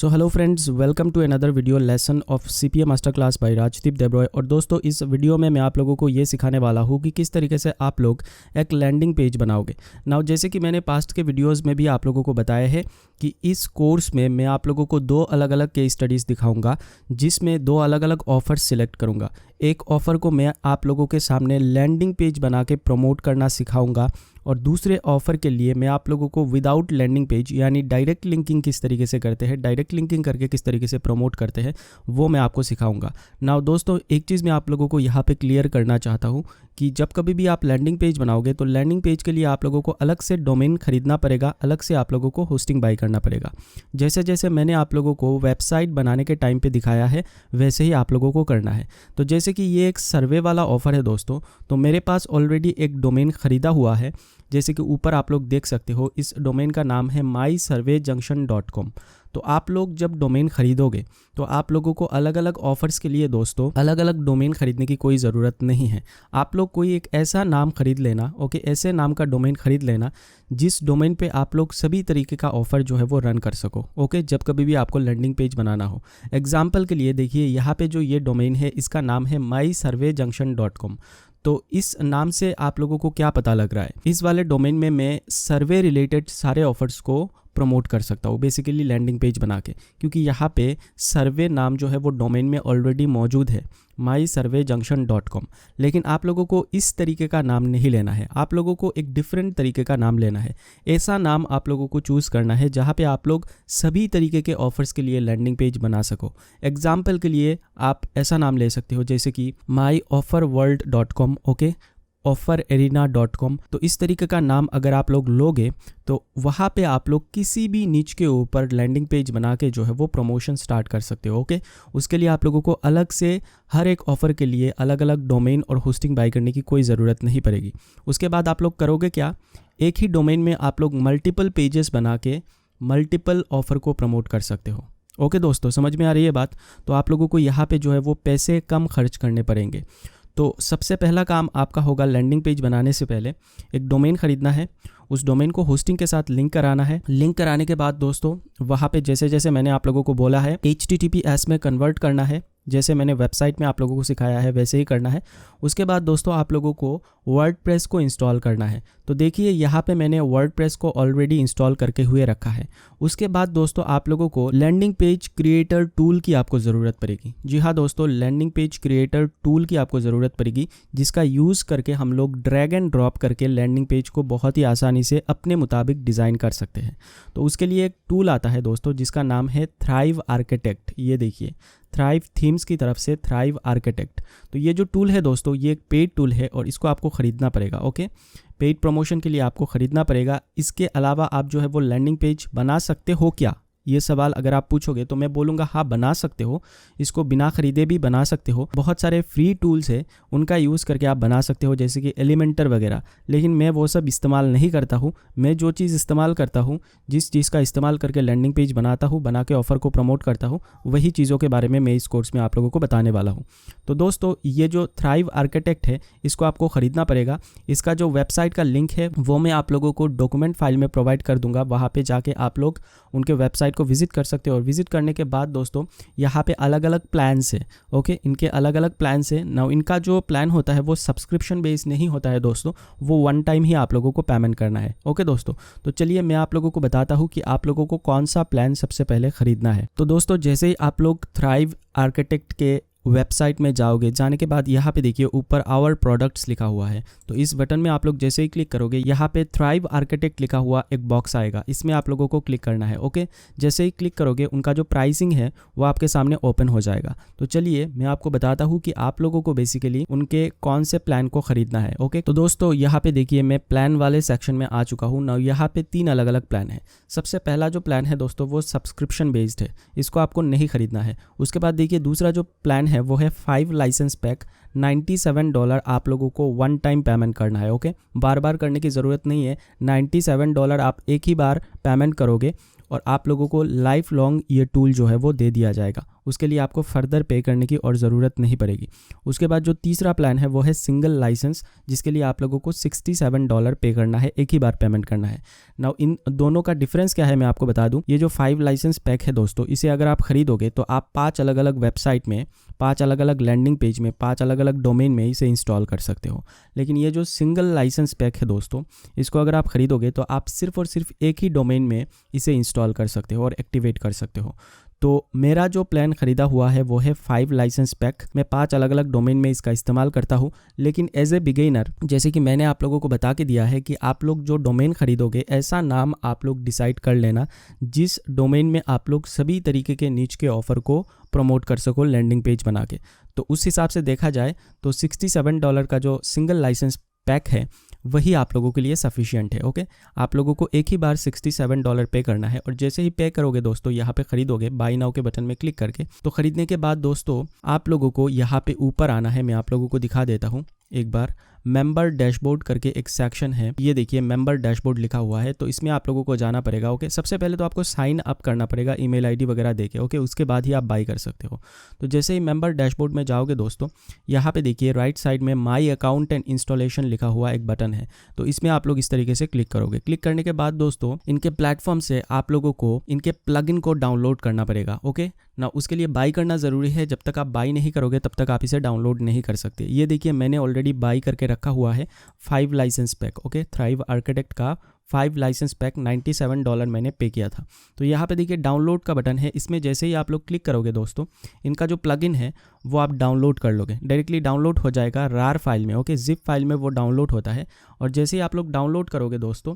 So hello friends, welcome to another video lesson of CPA master class by Rajdeep Debroy. और दोस्तों, इस video में मैं आप लोगों को ये सिखाने वाला हूँ कि किस तरीके से आप लोग एक लैंडिंग पेज बनाओगे। नाउ जैसे कि मैंने पास्ट के वीडियोस में भी आप लोगों को बताया है कि इस कोर्स में मैं आप लोगों को दो अलग अलग केस स्टडीज़ दिखाऊंगा, जिसमें दो अलग अलग ऑफर्स सिलेक्ट करूंगा। एक ऑफ़र को मैं आप लोगों के सामने लैंडिंग पेज बना के प्रमोट करना सिखाऊंगा और दूसरे ऑफ़र के लिए मैं आप लोगों को विदाउट लैंडिंग पेज यानी डायरेक्ट लिंकिंग किस तरीके से करते हैं, डायरेक्ट लिंकिंग करके किस तरीके से प्रमोट करते हैं, वो मैं आपको सिखाऊंगा। नाउ दोस्तों, एक चीज़ मैं आप लोगों को यहाँ पे क्लियर करना चाहता हूँ कि जब कभी भी आप लैंडिंग पेज बनाओगे तो लैंडिंग पेज के लिए आप लोगों को अलग से डोमेन खरीदना पड़ेगा, अलग से आप लोगों को होस्टिंग बाई करना पड़ेगा। जैसे जैसे मैंने आप लोगों को वेबसाइट बनाने के टाइम पे दिखाया है वैसे ही आप लोगों को करना है। तो जैसे कि ये एक सर्वे वाला ऑफ़र है दोस्तों, तो मेरे पास ऑलरेडी एक डोमेन ख़रीदा हुआ है। जैसे कि ऊपर आप लोग देख सकते हो, इस डोमेन का नाम है mysurveyjunction.com। तो आप लोग जब डोमेन खरीदोगे तो आप लोगों को अलग अलग ऑफ़र्स के लिए दोस्तों अलग अलग डोमेन खरीदने की कोई ज़रूरत नहीं है। आप लोग कोई एक ऐसा नाम खरीद लेना, ओके, ऐसे नाम का डोमेन खरीद लेना जिस डोमेन पे आप लोग सभी तरीके का ऑफ़र जो है वो रन कर सको, ओके, जब कभी भी आपको लैंडिंग पेज बनाना हो। एग्जाम्पल के लिए देखिए, यहाँ पे जो ये डोमेन है इसका नाम है mysurveyjunction.com। तो इस नाम से आप लोगों को क्या पता लग रहा है, इस वाले डोमेन में मैं सर्वे रिलेटेड सारे ऑफर्स को प्रमोट कर सकता हूँ बेसिकली लैंडिंग पेज बना के, क्योंकि यहाँ पे सर्वे नाम जो है वो डोमेन में ऑलरेडी मौजूद है mysurveyjunction.com। लेकिन आप लोगों को इस तरीके का नाम नहीं लेना है, आप लोगों को एक डिफरेंट तरीके का नाम लेना है। ऐसा नाम आप लोगों को चूज़ करना है जहाँ पे आप लोग सभी तरीके के ऑफर्स के लिए लैंडिंग पेज बना सको। एग्जाम्पल के लिए आप ऐसा नाम ले सकते हो जैसे कि myofferworld.com, ओके, offerarena.com। तो इस तरीके का नाम अगर आप लोग लोगे तो वहाँ पे आप लोग किसी भी नीच के ऊपर लैंडिंग पेज बना के जो है वो प्रमोशन स्टार्ट कर सकते हो, ओके। उसके लिए आप लोगों को अलग से हर एक ऑफ़र के लिए अलग अलग डोमेन और होस्टिंग बाई करने की कोई ज़रूरत नहीं पड़ेगी। उसके बाद आप लोग करोगे क्या, एक ही डोमेन में आप लोग मल्टीपल पेजेस बना के मल्टीपल ऑफ़र को प्रमोट कर सकते हो। ओके दोस्तों, समझ में आ रही है बात। तो आप लोगों को यहाँ पे जो है वो पैसे कम खर्च करने पड़ेंगे। तो सबसे पहला काम आपका होगा, लैंडिंग पेज बनाने से पहले एक डोमेन खरीदना है, उस डोमेन को होस्टिंग के साथ लिंक कराना है। लिंक कराने के बाद दोस्तों वहाँ पे जैसे जैसे मैंने आप लोगों को बोला है HTTPS में कन्वर्ट करना है, जैसे मैंने वेबसाइट में आप लोगों को सिखाया है वैसे ही करना है। उसके बाद दोस्तों आप लोगों को वर्डप्रेस को इंस्टॉल करना है। तो देखिए यहाँ पे मैंने वर्डप्रेस को ऑलरेडी इंस्टॉल करके हुए रखा है। उसके बाद दोस्तों आप लोगों को लैंडिंग पेज क्रिएटर टूल की आपको ज़रूरत पड़ेगी। जी हाँ दोस्तों, लैंडिंग पेज क्रिएटर टूल की आपको ज़रूरत पड़ेगी, जिसका यूज़ करके हम लोग ड्रैग एंड ड्रॉप करके लैंडिंग पेज को बहुत ही आसानी से अपने मुताबिक डिज़ाइन कर सकते हैं। तो उसके लिए एक टूल आता है दोस्तों जिसका नाम है थ्राइव आर्किटेक्ट। ये देखिए, थ्राइव थीम्स की तरफ से थ्राइव आर्किटेक्ट। तो ये जो टूल है दोस्तों ये एक पेड टूल है और इसको आपको ख़रीदना पड़ेगा, ओके। पेड प्रमोशन के लिए आपको ख़रीदना पड़ेगा। इसके अलावा आप जो है वो लैंडिंग पेज बना सकते हो क्या, ये सवाल अगर आप पूछोगे तो मैं बोलूँगा हाँ, बना सकते हो। इसको बिना ख़रीदे भी बना सकते हो। बहुत सारे फ्री टूल्स है, उनका यूज़ करके आप बना सकते हो, जैसे कि एलिमेंटर वगैरह। लेकिन मैं वो सब इस्तेमाल नहीं करता हूँ। मैं जो चीज़ इस्तेमाल करता हूँ, जिस चीज़ का इस्तेमाल करके लैंडिंग पेज बनाता हूँ, बना के ऑफ़र को प्रमोट करता हूँ, वही चीज़ों के बारे में मैं इस कोर्स में आप लोगों को बताने वाला हूँ। तो दोस्तों ये जो थ्राइव आर्किटेक्ट है इसको आपको ख़रीदना पड़ेगा। इसका जो वेबसाइट का लिंक है वो मैं आप लोगों को डॉक्यूमेंट फाइल में प्रोवाइड कर दूँगा। वहाँ पर जाके आप लोग उनके वेबसाइट को विजिट कर सकते हो। और विजिट करने के बाद दोस्तों यहाँ पे अलग अलग प्लान्स है, ओके, इनके अलग अलग प्लान्स है। नाउ इनका जो प्लान होता है वो सब्सक्रिप्शन बेस्ड नहीं होता है दोस्तों, वो वन टाइम ही आप लोगों को पेमेंट करना है, ओके दोस्तों। तो चलिए मैं आप लोगों को बताता हूँ कि आप लोगों को कौन सा प्लान सबसे पहले ख़रीदना है। तो दोस्तों जैसे ही आप लोग थ्राइव आर्किटेक्ट के वेबसाइट में जाओगे, जाने के बाद यहाँ पे देखिए ऊपर आवर प्रोडक्ट्स लिखा हुआ है। तो इस बटन में आप लोग जैसे ही क्लिक करोगे यहाँ पे थ्राइव आर्किटेक्ट लिखा हुआ एक बॉक्स आएगा, इसमें आप लोगों को क्लिक करना है, ओके। जैसे ही क्लिक करोगे उनका जो प्राइसिंग है वो आपके सामने ओपन हो जाएगा। तो चलिए मैं आपको बताता हूँ कि आप लोगों को बेसिकली उनके कौन से प्लान को ख़रीदना है, ओके। तो दोस्तों यहाँ पे देखिए मैं प्लान वाले सेक्शन में आ चुका हूँ ना। यहाँ पे 3 अलग अलग प्लान है। सबसे पहला जो प्लान है दोस्तों वो सब्सक्रिप्शन बेस्ड है, इसको आपको नहीं ख़रीदना है। उसके बाद देखिए दूसरा जो प्लान है वो है 5 लाइसेंस पैक $97 आप लोगों को वन टाइम पेमेंट करना है। ओके, बार बार करने की ज़रूरत नहीं है। $97 आप एक ही बार पेमेंट करोगे और आप लोगों को लाइफ लॉन्ग ये टूल जो है वो दे दिया जाएगा। उसके लिए आपको फर्दर पे करने की और ज़रूरत नहीं पड़ेगी। उसके बाद जो तीसरा प्लान है वो है सिंगल लाइसेंस, जिसके लिए आप लोगों को $67 पे करना है, एक ही बार पेमेंट करना है। नाउ इन दोनों का डिफरेंस क्या है मैं आपको बता दूं। ये जो 5 लाइसेंस पैक है दोस्तों, इसे अगर आप खरीदोगे तो आप 5 अलग अलग वेबसाइट में, 5 अलग अलग लैंडिंग पेज में, 5 अलग अलग डोमेन में इसे इंस्टॉल कर सकते हो। लेकिन ये जो सिंगल लाइसेंस पैक है दोस्तों, इसको अगर आप खरीदोगे तो आप सिर्फ और सिर्फ एक ही डोमेन में इसे इंस्टॉल कर सकते हो और एक्टिवेट कर सकते हो। तो मेरा जो प्लान ख़रीदा हुआ है वो है 5 लाइसेंस पैक। मैं 5 अलग अलग डोमेन में इसका इस्तेमाल करता हूँ। लेकिन एज ए बिगिनर, जैसे कि मैंने आप लोगों को बता के दिया है कि आप लोग जो डोमेन खरीदोगे, ऐसा नाम आप लोग डिसाइड कर लेना जिस डोमेन में आप लोग सभी तरीके के नीच के ऑफ़र को प्रमोट कर सको लैंडिंग पेज बना के। तो उस हिसाब से देखा जाए तो $67 का जो सिंगल लाइसेंस पैक है वही आप लोगों के लिए सफिशिएंट है। ओके, आप लोगों को एक ही बार $67 पे करना है और जैसे ही पे करोगे दोस्तों, यहाँ पे खरीदोगे, बाय नाउ के बटन में क्लिक करके, तो खरीदने के बाद दोस्तों आप लोगों को यहाँ पे ऊपर आना है। मैं आप लोगों को दिखा देता हूँ एक बार। मेंबर डैशबोर्ड करके एक सेक्शन है, ये देखिए मेंबर डैशबोर्ड लिखा हुआ है। तो इसमें आप लोगों को जाना पड़ेगा। ओके, सबसे पहले तो आपको साइन अप करना पड़ेगा ईमेल आईडी वगैरह देके। ओके, उसके बाद ही आप बाई कर सकते हो। तो जैसे ही मेंबर डैशबोर्ड में जाओगे दोस्तों, यहाँ पे देखिए राइट साइड में माई अकाउंट एंड इंस्टॉलेशन लिखा हुआ एक बटन है। तो इसमें आप लोग इस तरीके से क्लिक करोगे। क्लिक करने के बाद दोस्तों इनके प्लेटफॉर्म से आप लोगों को इनके प्लगइन को डाउनलोड करना पड़ेगा। ओके ना, उसके लिए बाई करना ज़रूरी है। जब तक आप बाई नहीं करोगे तब तक आप इसे डाउनलोड नहीं कर सकते। ये देखिए मैंने ऑलरेडी बाई करके रखा हुआ है 5 licence pack. Okay, Thrive Architect का 5 लाइसेंस पैक $97 मैंने पे किया था। तो यहाँ पे देखिए डाउनलोड का बटन है। इसमें जैसे ही आप लोग क्लिक करोगे दोस्तों, इनका जो प्लगइन है वो आप डाउनलोड कर लोगे। डायरेक्टली डाउनलोड हो जाएगा रार फाइल में। ओके, जिप फाइल में वो डाउनलोड होता है। और जैसे ही आप लोग डाउनलोड करोगे दोस्तों,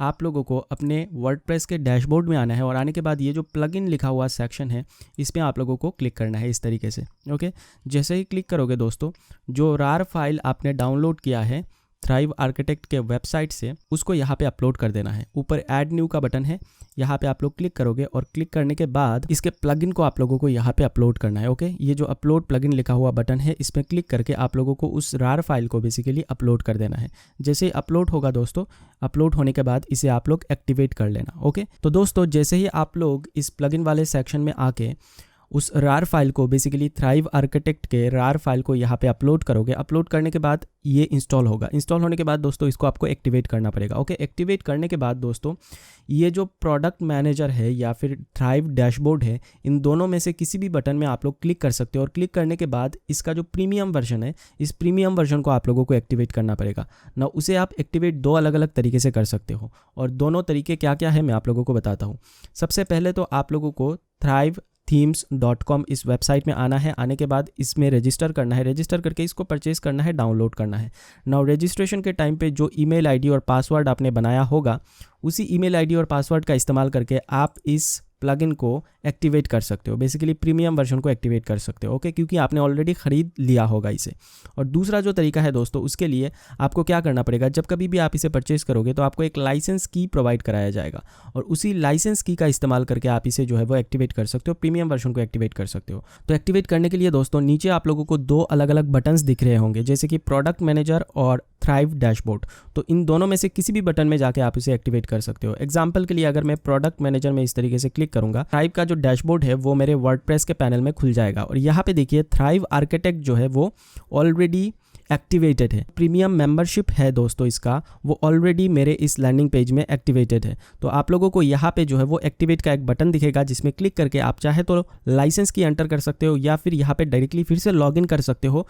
आप लोगों को अपने वर्डप्रेस के डैशबोर्ड में आना है और आने के बाद ये जो प्लगइन लिखा हुआ सेक्शन है, इसमें आप लोगों को क्लिक करना है इस तरीके से। ओके, जैसे ही क्लिक करोगे दोस्तों, जो रार फाइल आपने डाउनलोड किया है थ्राइव आर्किटेक्ट के वेबसाइट से, उसको यहाँ पे अपलोड कर देना है। ऊपर ऐड न्यू का बटन है, यहाँ पे आप लोग क्लिक करोगे और क्लिक करने के बाद इसके प्लगइन को आप लोगों को यहाँ पे अपलोड करना है। ओके, ये जो अपलोड प्लगइन लिखा हुआ बटन है, इस पर क्लिक करके आप लोगों को उस रार फाइल को बेसिकली अपलोड कर देना है। जैसे ही अपलोड होगा दोस्तों, अपलोड होने के बाद इसे आप लोग एक्टिवेट कर लेना। ओके, तो दोस्तों जैसे ही आप लोग इस प्लगइन वाले सेक्शन में आके उस रार फाइल को, बेसिकली थ्राइव आर्किटेक्ट के रार फाइल को यहाँ पे अपलोड करोगे। अपलोड करने के बाद ये इंस्टॉल होगा। इंस्टॉल होने के बाद दोस्तों इसको आपको एक्टिवेट करना पड़ेगा। ओके, एक्टिवेट करने के बाद दोस्तों ये जो प्रोडक्ट मैनेजर है या फिर थ्राइव डैशबोर्ड है, इन दोनों में से किसी भी बटन में आप लोग क्लिक कर सकते हो। और क्लिक करने के बाद इसका जो प्रीमियम वर्जन है, इस प्रीमियम वर्जन को आप लोगों को एक्टिवेट करना पड़ेगा ना। उसे आप एक्टिवेट 2 अलग अलग तरीके से कर सकते हो और दोनों तरीके क्या क्या है मैं आप लोगों को बताता हूँ। सबसे पहले तो आप लोगों को thrivethemes.com इस वेबसाइट में आना है। आने के बाद इसमें रजिस्टर करना है। रजिस्टर करके इसको परचेज करना है, डाउनलोड करना है। नाउ रजिस्ट्रेशन के टाइम पे जो ईमेल आईडी और पासवर्ड आपने बनाया होगा, उसी ईमेल आईडी और पासवर्ड का इस्तेमाल करके आप इस प्लगइन को एक्टिवेट कर सकते हो। बेसिकली प्रीमियम वर्जन को एक्टिवेट कर सकते हो। ओके, क्योंकि आपने ऑलरेडी ख़रीद लिया होगा इसे। और दूसरा जो तरीका है दोस्तों, उसके लिए आपको क्या करना पड़ेगा, जब कभी भी आप इसे परचेज करोगे तो आपको एक लाइसेंस की प्रोवाइड कराया जाएगा और उसी लाइसेंस की का इस्तेमाल करके आप इसे जो है वो एक्टिवेट कर सकते हो, प्रीमियम वर्जन को एक्टिवेट कर सकते हो। तो एक्टिवेट करने के लिए दोस्तों नीचे आप लोगों को 2 अलग अलग बटन्स दिख रहे होंगे, जैसे कि प्रोडक्ट मैनेजर और थ्राइव डैशबोर्ड। तो इन दोनों में से किसी भी बटन में जाके आप इसे एक्टिवेट कर सकते हो। एग्जाम्पल के लिए अगर मैं प्रोडक्ट मैनेजर में इस तरीके से क्लिक करूंगा, थ्राइव का जो डैशबोर्ड है वो मेरे वर्डप्रेस के पैनल में खुल जाएगा और यहाँ पे देखिए थ्राइव आर्किटेक्ट जो है वो ऑलरेडी एक्टिवेटेड है। प्रीमियम मेंबरशिप है दोस्तों इसका, वो ऑलरेडी मेरे इस लैंडिंग पेज में एक्टिवेटेड है। तो आप लोगों को यहाँ पे जो है वो एक्टिवेट का एक बटन दिखेगा, जिसमें क्लिक करके आप चाहे तो लाइसेंस की एंटर कर सकते हो या फिर यहाँ पे डायरेक्टली फिर से लॉगिन कर सकते हो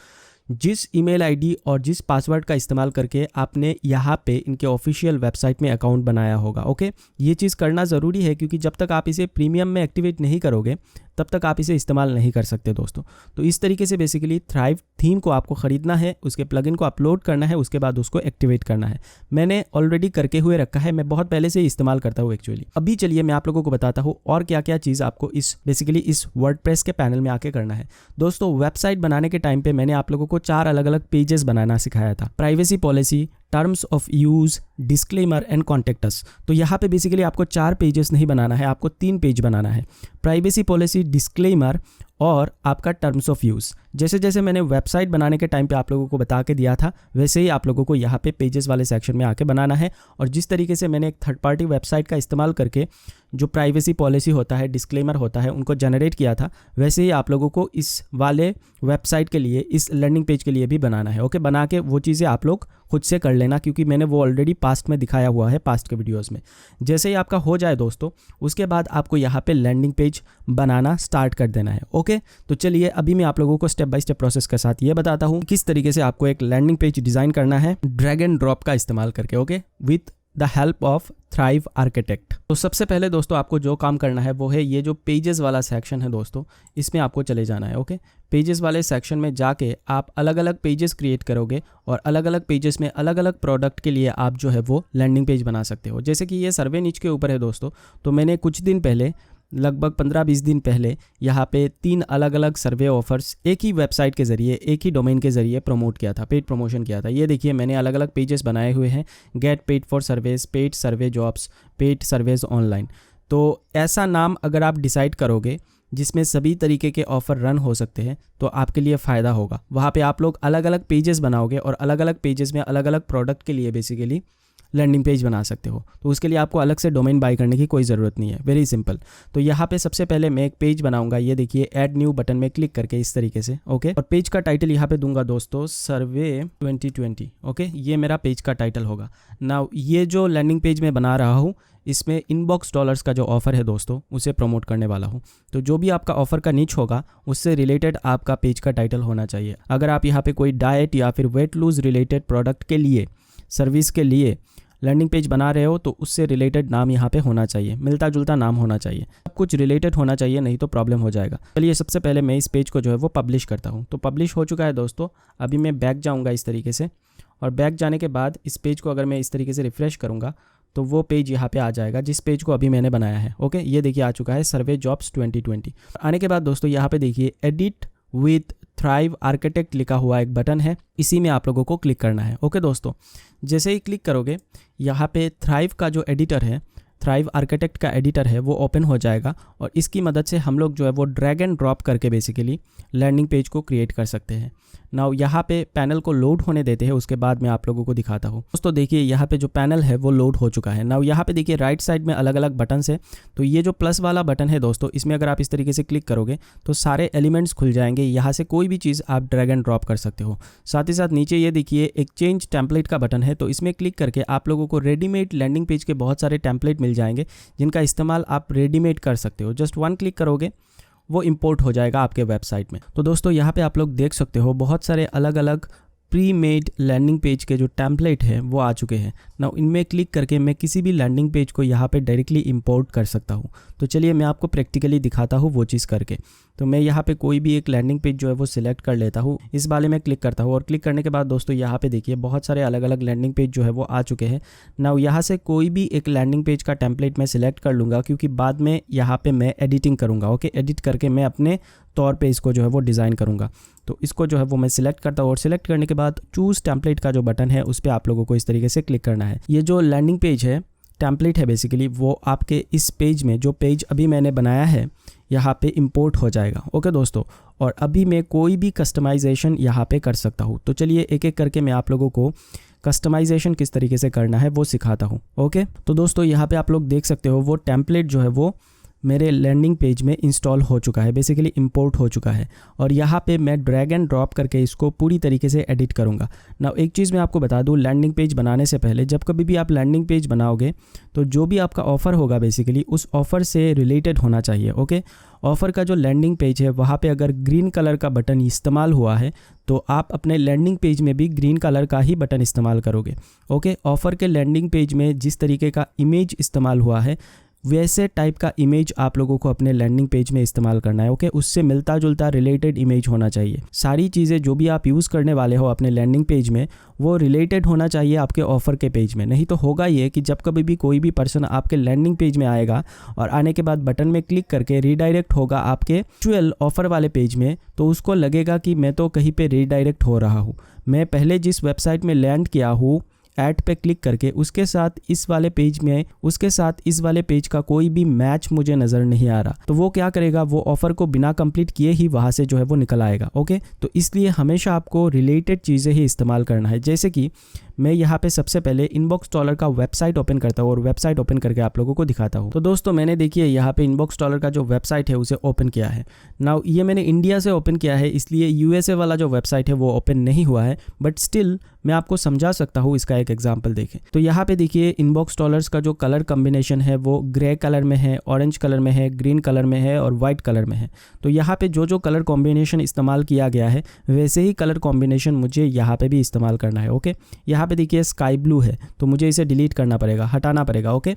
जिस ईमेल आईडी और जिस पासवर्ड का इस्तेमाल करके आपने यहाँ पे इनके ऑफिशियल वेबसाइट में अकाउंट बनाया होगा। ओके, ये चीज़ करना ज़रूरी है क्योंकि जब तक आप इसे प्रीमियम में एक्टिवेट नहीं करोगे तब तक आप इसे इस्तेमाल नहीं कर सकते दोस्तों। तो इस तरीके से बेसिकली थ्राइव थीम को आपको ख़रीदना है, उसके प्लगइन को अपलोड करना है, उसके बाद उसको एक्टिवेट करना है। मैंने ऑलरेडी करके हुए रखा है, मैं बहुत पहले से इस्तेमाल करता हूँ एक्चुअली। अभी चलिए मैं आप लोगों को बताता हूँ और क्या क्या चीज़ आपको इस बेसिकली इस वर्डप्रेस के पैनल में आके करना है। दोस्तों वेबसाइट बनाने के टाइम पे मैंने आप लोगों को 4 अलग अलग पेजेस बनाना सिखाया था। Privacy policy, terms of use, disclaimer and contact us. तो यहाँ पे बेसिकली आपको 4 पेजेस नहीं बनाना है, आपको 3 पेज बनाना है। प्राइवेसी पॉलिसी, डिस्क्लेमर और आपका टर्म्स ऑफ यूज़। जैसे जैसे मैंने वेबसाइट बनाने के टाइम पे आप लोगों को बता के दिया था, वैसे ही आप लोगों को यहाँ पे पेजेस वाले सेक्शन में आके बनाना है। और जिस तरीके से मैंने एक थर्ड पार्टी वेबसाइट का इस्तेमाल करके जो प्राइवेसी पॉलिसी होता है, डिस्क्लेमर होता है, उनको जनरेट किया था, वैसे ही आप लोगों को इस वाले वेबसाइट के लिए, इस लैंडिंग पेज के लिए भी बनाना है। ओके, बना के वो चीज़ें आप लोग खुद से कर लेना, क्योंकि मैंने वो ऑलरेडी पास्ट में दिखाया हुआ है, पास्ट के वीडियोस में। जैसे ही आपका हो जाए दोस्तों, उसके बाद आपको यहाँ पे लैंडिंग पेज बनाना स्टार्ट कर देना है। ओके, तो चलिए अभी मैं आप लोगों को स्टेप बाय स्टेप प्रोसेस के साथ ये बताता हूँ किस तरीके से आपको एक लैंडिंग पेज डिज़ाइन करना है ड्रैग एंड ड्रॉप का इस्तेमाल करके। Okay, with the help of thrive architect. तो सबसे पहले दोस्तों आपको जो काम करना है वो है ये जो पेजेस वाला सेक्शन है दोस्तों, इसमें आपको चले जाना है। ओके, पेजेस वाले सेक्शन में जाके आप अलग अलग पेजेस क्रिएट करोगे और अलग अलग पेजेस में अलग अलग प्रोडक्ट के लिए आप जो है वो लैंडिंग पेज बना सकते हो। जैसे कि ये सर्वे नीच के ऊपर है दोस्तों, तो मैंने कुछ दिन पहले, लगभग 15-20 दिन पहले, यहाँ पे 3 अलग अलग सर्वे ऑफर्स एक ही वेबसाइट के ज़रिए, एक ही डोमेन के ज़रिए प्रमोट किया था, पेड प्रमोशन किया था। ये देखिए मैंने अलग अलग पेजेस बनाए हुए हैं, get paid for surveys, paid survey jobs, paid surveys online. तो ऐसा नाम अगर आप डिसाइड करोगे जिसमें सभी तरीके के ऑफ़र रन हो सकते हैं, तो आपके लिए फ़ायदा होगा। वहाँ पे आप लोग अलग अलग पेजेस बनाओगे और अलग अलग पेजेस में अलग अलग प्रोडक्ट के लिए बेसिकली लैंडिंग पेज बना सकते हो। तो उसके लिए आपको अलग से डोमेन बाय करने की कोई ज़रूरत नहीं है, वेरी सिंपल। तो यहाँ पे सबसे पहले मैं एक पेज बनाऊंगा, ये देखिए ऐड न्यू बटन में क्लिक करके इस तरीके से। ओके, और पेज का टाइटल यहाँ पे दूंगा दोस्तों सर्वे 2020। ओके, ये मेरा पेज का टाइटल होगा। नाउ ये जो लैंडिंग पेज मैं बना रहा हूँ, इसमें इनबॉक्स डॉलर्स का जो ऑफ़र है दोस्तों, उसे प्रमोट करने वाला हूँ। तो जो भी आपका ऑफ़र का निच होगा उससे रिलेटेड आपका पेज का टाइटल होना चाहिए। अगर आप यहाँ पे कोई डाइट या फिर वेट लूज रिलेटेड प्रोडक्ट के लिए, सर्विस के लिए लैंडिंग पेज बना रहे हो, तो उससे रिलेटेड नाम यहाँ पे होना चाहिए, मिलता जुलता नाम होना चाहिए, सब कुछ रिलेटेड होना चाहिए, नहीं तो प्रॉब्लम हो जाएगा। चलिए सबसे पहले मैं इस पेज को जो है वो पब्लिश करता हूँ। तो पब्लिश हो चुका है दोस्तों। अभी मैं बैक जाऊँगा इस तरीके से, और बैक जाने के बाद इस पेज को अगर मैं इस तरीके से रिफ़्रेश करूँगा तो वो पेज यहाँ पे आ जाएगा जिस पेज को अभी मैंने बनाया है। ओके, ये देखिए आ चुका है सर्वे जॉब्स 2020। आने के बाद दोस्तों यहाँ पे देखिए एडिट विथ थ्राइव आर्किटेक्ट लिखा हुआ एक बटन है, इसी में आप लोगों को क्लिक करना है। ओके दोस्तों, जैसे ही क्लिक करोगे यहाँ पे थ्राइव का जो एडिटर है, थ्राइव आर्किटेक्ट का एडिटर है, वो ओपन हो जाएगा और इसकी मदद से हम लोग जो है वो ड्रैग एंड ड्रॉप करके बेसिकली लैंडिंग पेज को क्रिएट कर सकते हैं। नाउ यहाँ पे पैनल को लोड होने देते हैं, उसके बाद मैं आप लोगों को दिखाता हूँ। दोस्तों देखिए यहाँ पे जो पैनल है वो लोड हो चुका है। नाउ यहाँ पे देखिए राइट साइड में अलग अलग बटन है। तो ये जो प्लस वाला बटन है दोस्तों, इसमें अगर आप इस तरीके से क्लिक करोगे तो सारे एलिमेंट्स खुल जाएंगे। यहाँ से कोई भी चीज़ आप ड्रैग एंड ड्रॉप कर सकते हो। साथ ही साथ नीचे ये देखिए एक चेंज टेम्पलेट का बटन है, तो इसमें क्लिक करके आप लोगों को रेडीमेड लैंडिंग पेज के बहुत सारे टेम्पलेट मिल जाएंगे जिनका इस्तेमाल आप रेडीमेड कर सकते हो। जस्ट 1 क्लिक करोगे वो इंपोर्ट हो जाएगा आपके वेबसाइट में। तो दोस्तों यहाँ पे आप लोग देख सकते हो बहुत सारे अलग अलग प्री मेड लैंडिंग पेज के जो टेम्पलेट है वो आ चुके हैं। ना इनमें क्लिक करके मैं किसी भी लैंडिंग पेज को यहाँ पे डायरेक्टली इंपोर्ट कर सकता हूँ। तो चलिए मैं आपको प्रैक्टिकली दिखाता हूँ वो चीज़ करके। तो मैं यहाँ पे कोई भी एक लैंडिंग पेज जो है वो सिलेक्ट कर लेता हूँ, इस वाले में क्लिक करता हूँ और क्लिक करने के बाद दोस्तों यहाँ पे देखिए बहुत सारे अलग अलग लैंडिंग पेज जो है वो आ चुके हैं। ना यहाँ से कोई भी एक लैंडिंग पेज का टेम्पलेट मैं सिलेक्ट कर लूँगा, क्योंकि बाद में यहाँ पे मैं एडिटिंग करूँगा। ओके, एडिट करके मैं अपने तौर पे इसको जो है वो डिज़ाइन करूँगा। तो इसको जो है वो मैं सिलेक्ट करता हूँ और सिलेक्ट करने के बाद चूज़ टेम्पलेट का जो बटन है उस पर आप लोगों को इस तरीके से क्लिक करना है। ये जो लैंडिंग पेज है, टेम्पलेट है बेसिकली, वो आपके इस पेज में, जो पेज अभी मैंने बनाया है, यहाँ पे इंपोर्ट हो जाएगा। ओके दोस्तों, और अभी मैं कोई भी कस्टमाइजेशन यहाँ पे कर सकता हूँ। तो चलिए एक एक करके मैं आप लोगों को कस्टमाइजेशन किस तरीके से करना है वो सिखाता हूँ। ओके, तो दोस्तों यहाँ पे आप लोग देख सकते हो वो टेम्पलेट जो है वो मेरे लैंडिंग पेज में इंस्टॉल हो चुका है, बेसिकली इंपोर्ट हो चुका है। और यहाँ पे मैं ड्रैग एंड ड्रॉप करके इसको पूरी तरीके से एडिट करूँगा। ना एक चीज़ मैं आपको बता दूँ, लैंडिंग पेज बनाने से पहले जब कभी भी आप लैंडिंग पेज बनाओगे तो जो भी आपका ऑफ़र होगा बेसिकली उस ऑफ़र से रिलेटेड होना चाहिए। ओके, ऑफ़र का जो लैंडिंग पेज है वहाँ पे अगर ग्रीन कलर का बटन इस्तेमाल हुआ है तो आप अपने लैंडिंग पेज में भी ग्रीन कलर का ही बटन इस्तेमाल करोगे। ओके, ऑफ़र के लैंडिंग पेज में जिस तरीके का इमेज इस्तेमाल हुआ है वैसे टाइप का इमेज आप लोगों को अपने लैंडिंग पेज में इस्तेमाल करना है। ओके, उससे मिलता जुलता रिलेटेड इमेज होना चाहिए। सारी चीज़ें जो भी आप यूज़ करने वाले हो अपने लैंडिंग पेज में वो रिलेटेड होना चाहिए आपके ऑफ़र के पेज में। नहीं तो होगा ये कि जब कभी भी कोई भी पर्सन आपके लैंडिंग पेज में आएगा और आने के बाद बटन में क्लिक करके रीडायरेक्ट होगा आपके एक्चुअल ऑफ़र वाले पेज में, तो उसको लगेगा कि मैं तो कहीं पे रीडायरेक्ट हो रहा हूँ। मैं पहले जिस वेबसाइट में लैंड किया हूँ ऐड पे क्लिक करके उसके साथ इस वाले पेज का कोई भी मैच मुझे नज़र नहीं आ रहा, तो वो क्या करेगा, वो ऑफ़र को बिना कंप्लीट किए ही वहाँ से जो है वो निकल आएगा। ओके, तो इसलिए हमेशा आपको रिलेटेड चीज़ें ही इस्तेमाल करना है। जैसे कि मैं यहाँ पे सबसे पहले इनबॉक्स डॉलर का वेबसाइट ओपन करता हूँ और वेबसाइट ओपन करके आप लोगों को दिखाता हूँ। तो दोस्तों मैंने देखिए यहाँ पे इनबॉक्स डॉलर का जो वेबसाइट है उसे ओपन किया है। नाउ ये मैंने इंडिया से ओपन किया है, इसलिए यूएसए वाला जो वेबसाइट है वो ओपन नहीं हुआ है, बट स्टिल मैं आपको समझा सकता हूँ। इसका एक एग्जांपल देखें तो यहाँ पे देखिए इनबॉक्स डॉलर्स का जो कलर कॉम्बिनेशन है वो ग्रे कलर में है, ऑरेंज कलर में है, ग्रीन कलर में है और वाइट कलर में है। तो यहाँ पे जो कलर कॉम्बिनेशन इस्तेमाल किया गया है वैसे ही कलर कॉम्बिनेशन मुझे यहाँ पे भी इस्तेमाल करना है। ओके, यहाँ पे देखिए स्काई ब्लू है तो मुझे इसे डिलीट करना पड़ेगा, हटाना पड़ेगा। ओके,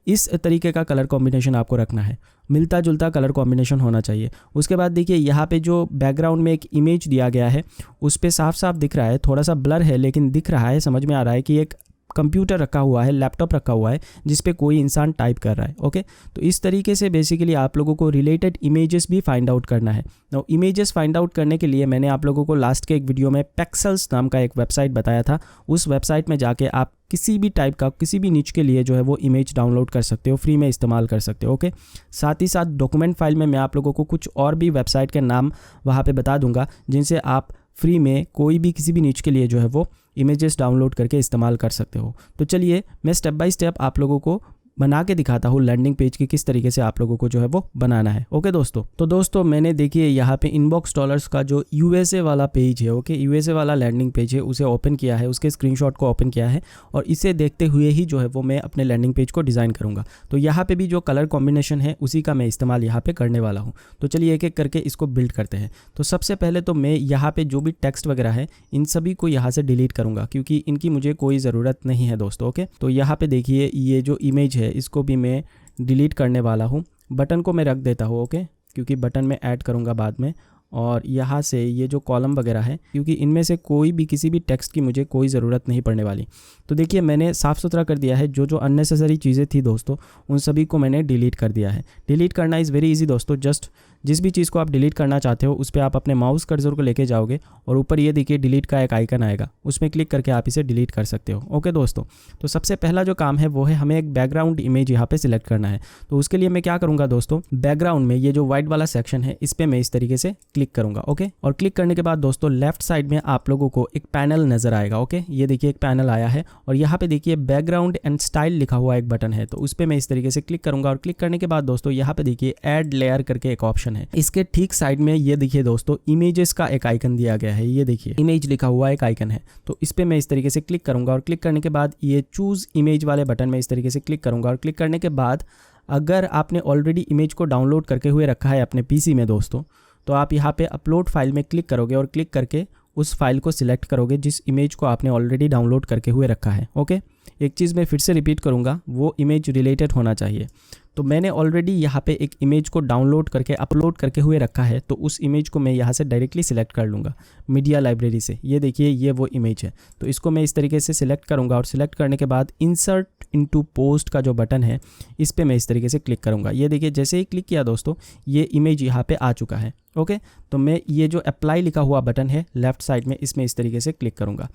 इस तरीके का कलर कॉम्बिनेशन आपको रखना है, मिलता जुलता कलर कॉम्बिनेशन होना चाहिए। उसके बाद देखिए यहाँ पे जो बैकग्राउंड में एक इमेज दिया गया है उस पे साफ साफ दिख रहा है, थोड़ा सा ब्लर है लेकिन दिख रहा है, समझ में आ रहा है कि एक कंप्यूटर रखा हुआ है, लैपटॉप रखा हुआ है जिस पे कोई इंसान टाइप कर रहा है। ओके, तो इस तरीके से बेसिकली आप लोगों को रिलेटेड इमेजेस भी फाइंड आउट करना है। तो इमेजेस फाइंड आउट करने के लिए मैंने आप लोगों को लास्ट के एक वीडियो में पेक्सल्स नाम का एक वेबसाइट बताया था। उस वेबसाइट में जाके आप किसी भी टाइप का किसी भी निच के लिए जो है वो इमेज डाउनलोड कर सकते हो, फ्री में इस्तेमाल कर सकते हो। ओके, साथ ही साथ डॉक्यूमेंट फाइल में मैं आप लोगों को कुछ और भी वेबसाइट के नाम वहाँ पे बता दूंगा जिनसे आप फ्री में कोई भी किसी भी निच के लिए जो है वो इमेजेस डाउनलोड करके इस्तेमाल कर सकते हो। तो चलिए मैं स्टेप बाय स्टेप आप लोगों को बना के दिखाता हूँ लैंडिंग पेज की किस तरीके से आप लोगों को जो है वो बनाना है। ओके दोस्तों, तो दोस्तों मैंने देखिए यहाँ पे इनबॉक्स डॉलर्स का जो यूएसए वाला पेज है, ओके यूएसए वाला लैंडिंग पेज है उसे ओपन किया है, उसके स्क्रीनशॉट को ओपन किया है और इसे देखते हुए ही जो है वो मैं अपने लैंडिंग पेज को डिज़ाइन करूँगा। तो यहाँ पे भी जो कलर कॉम्बिनेशन है उसी का मैं इस्तेमाल यहाँ पे करने वाला हूँ। तो चलिए एक एक करके इसको बिल्ड करते हैं। तो सबसे पहले तो मैं यहाँ पे जो भी टेक्स्ट वगैरह है इन सभी को यहाँ से डिलीट करूँगा क्योंकि इनकी मुझे कोई ज़रूरत नहीं है दोस्तों। ओके, तो यहाँ पे देखिए ये जो इमेज है इसको भी मैं डिलीट करने वाला हूँ। बटन को मैं रख देता हूँ, ओके, क्योंकि बटन में ऐड करूँगा बाद में। और यहाँ से ये जो कॉलम वगैरह है क्योंकि इनमें से कोई भी किसी भी टेक्स्ट की मुझे कोई ज़रूरत नहीं पड़ने वाली। तो देखिए मैंने साफ़ सुथरा कर दिया है, जो अननेसेसरी चीज़ें थी दोस्तों उन सभी को मैंने डिलीट कर दिया है। डिलीट करना इज़ वेरी इजी दोस्तों, जस्ट जिस भी चीज़ को आप डिलीट करना चाहते हो उस पर आप अपने माउस कर्सर को लेके जाओगे और ऊपर ये देखिए डिलीट का एक आइकन आएगा, उसमें क्लिक करके आप इसे डिलीट कर सकते हो। ओके दोस्तों, तो सबसे पहला जो काम है वो है हमें एक बैकग्राउंड इमेज यहाँ पे सिलेक्ट करना है। तो उसके लिए मैं क्या करूँगा दोस्तों, बैकग्राउंड में ये जो व्हाइट वाला सेक्शन है इस पर मैं इस तरीके से क्लिक करूँगा। ओके, और क्लिक करने के बाद दोस्तों लेफ्ट साइड में आप लोगों को एक पैनल नज़र आएगा। ओके, ये देखिए एक पैनल आया है और यहाँ पे देखिए बैकग्राउंड एंड स्टाइल लिखा हुआ एक बटन है, तो उस पर मैं इस तरीके से क्लिक करूँगा। और क्लिक करने के बाद दोस्तों यहाँ पे देखिए ऐड लेयर करके एक ऑप्शन है, इसके ठीक साइड में ये देखिए दोस्तों इमेजेस का एक आइकन दिया गया है, ये देखिए इमेज लिखा हुआ एक आइकन है। तो इस पे मैं इस तरीके से क्लिक करूंगा और क्लिक करने के बाद ये चूज इमेज वाले बटन में इस तरीके से क्लिक करूंगा। और क्लिक करने के बाद अगर आपने ऑलरेडी इमेज को डाउनलोड करके हुए रखा है अपने पीसी में दोस्तों, तो आप यहाँ पे अपलोड फाइल में क्लिक करोगे और क्लिक करके उस फाइल को सिलेक्ट करोगे जिस इमेज को आपने ऑलरेडी डाउनलोड करके हुए रखा है। ओके, एक चीज़ मैं फिर से रिपीट करूँगा, वो इमेज रिलेटेड होना चाहिए। तो मैंने ऑलरेडी यहाँ पे एक इमेज को डाउनलोड करके अपलोड करके हुए रखा है, तो उस इमेज को मैं यहाँ से डायरेक्टली सिलेक्ट कर लूँगा मीडिया लाइब्रेरी से। ये देखिए ये वो इमेज है, तो इसको मैं इस तरीके से सिलेक्ट करूँगा और सिलेक्ट करने के बाद इंसर्ट इनटू पोस्ट का जो बटन है इस पर मैं इस तरीके से क्लिक करूँगा। ये देखिए जैसे ही क्लिक किया दोस्तों ये इमेज यहाँ पे आ चुका है। ओके, तो मैं ये जो अप्लाई लिखा हुआ बटन है लेफ्ट साइड में इसमें इस तरीके से क्लिक करूँगा।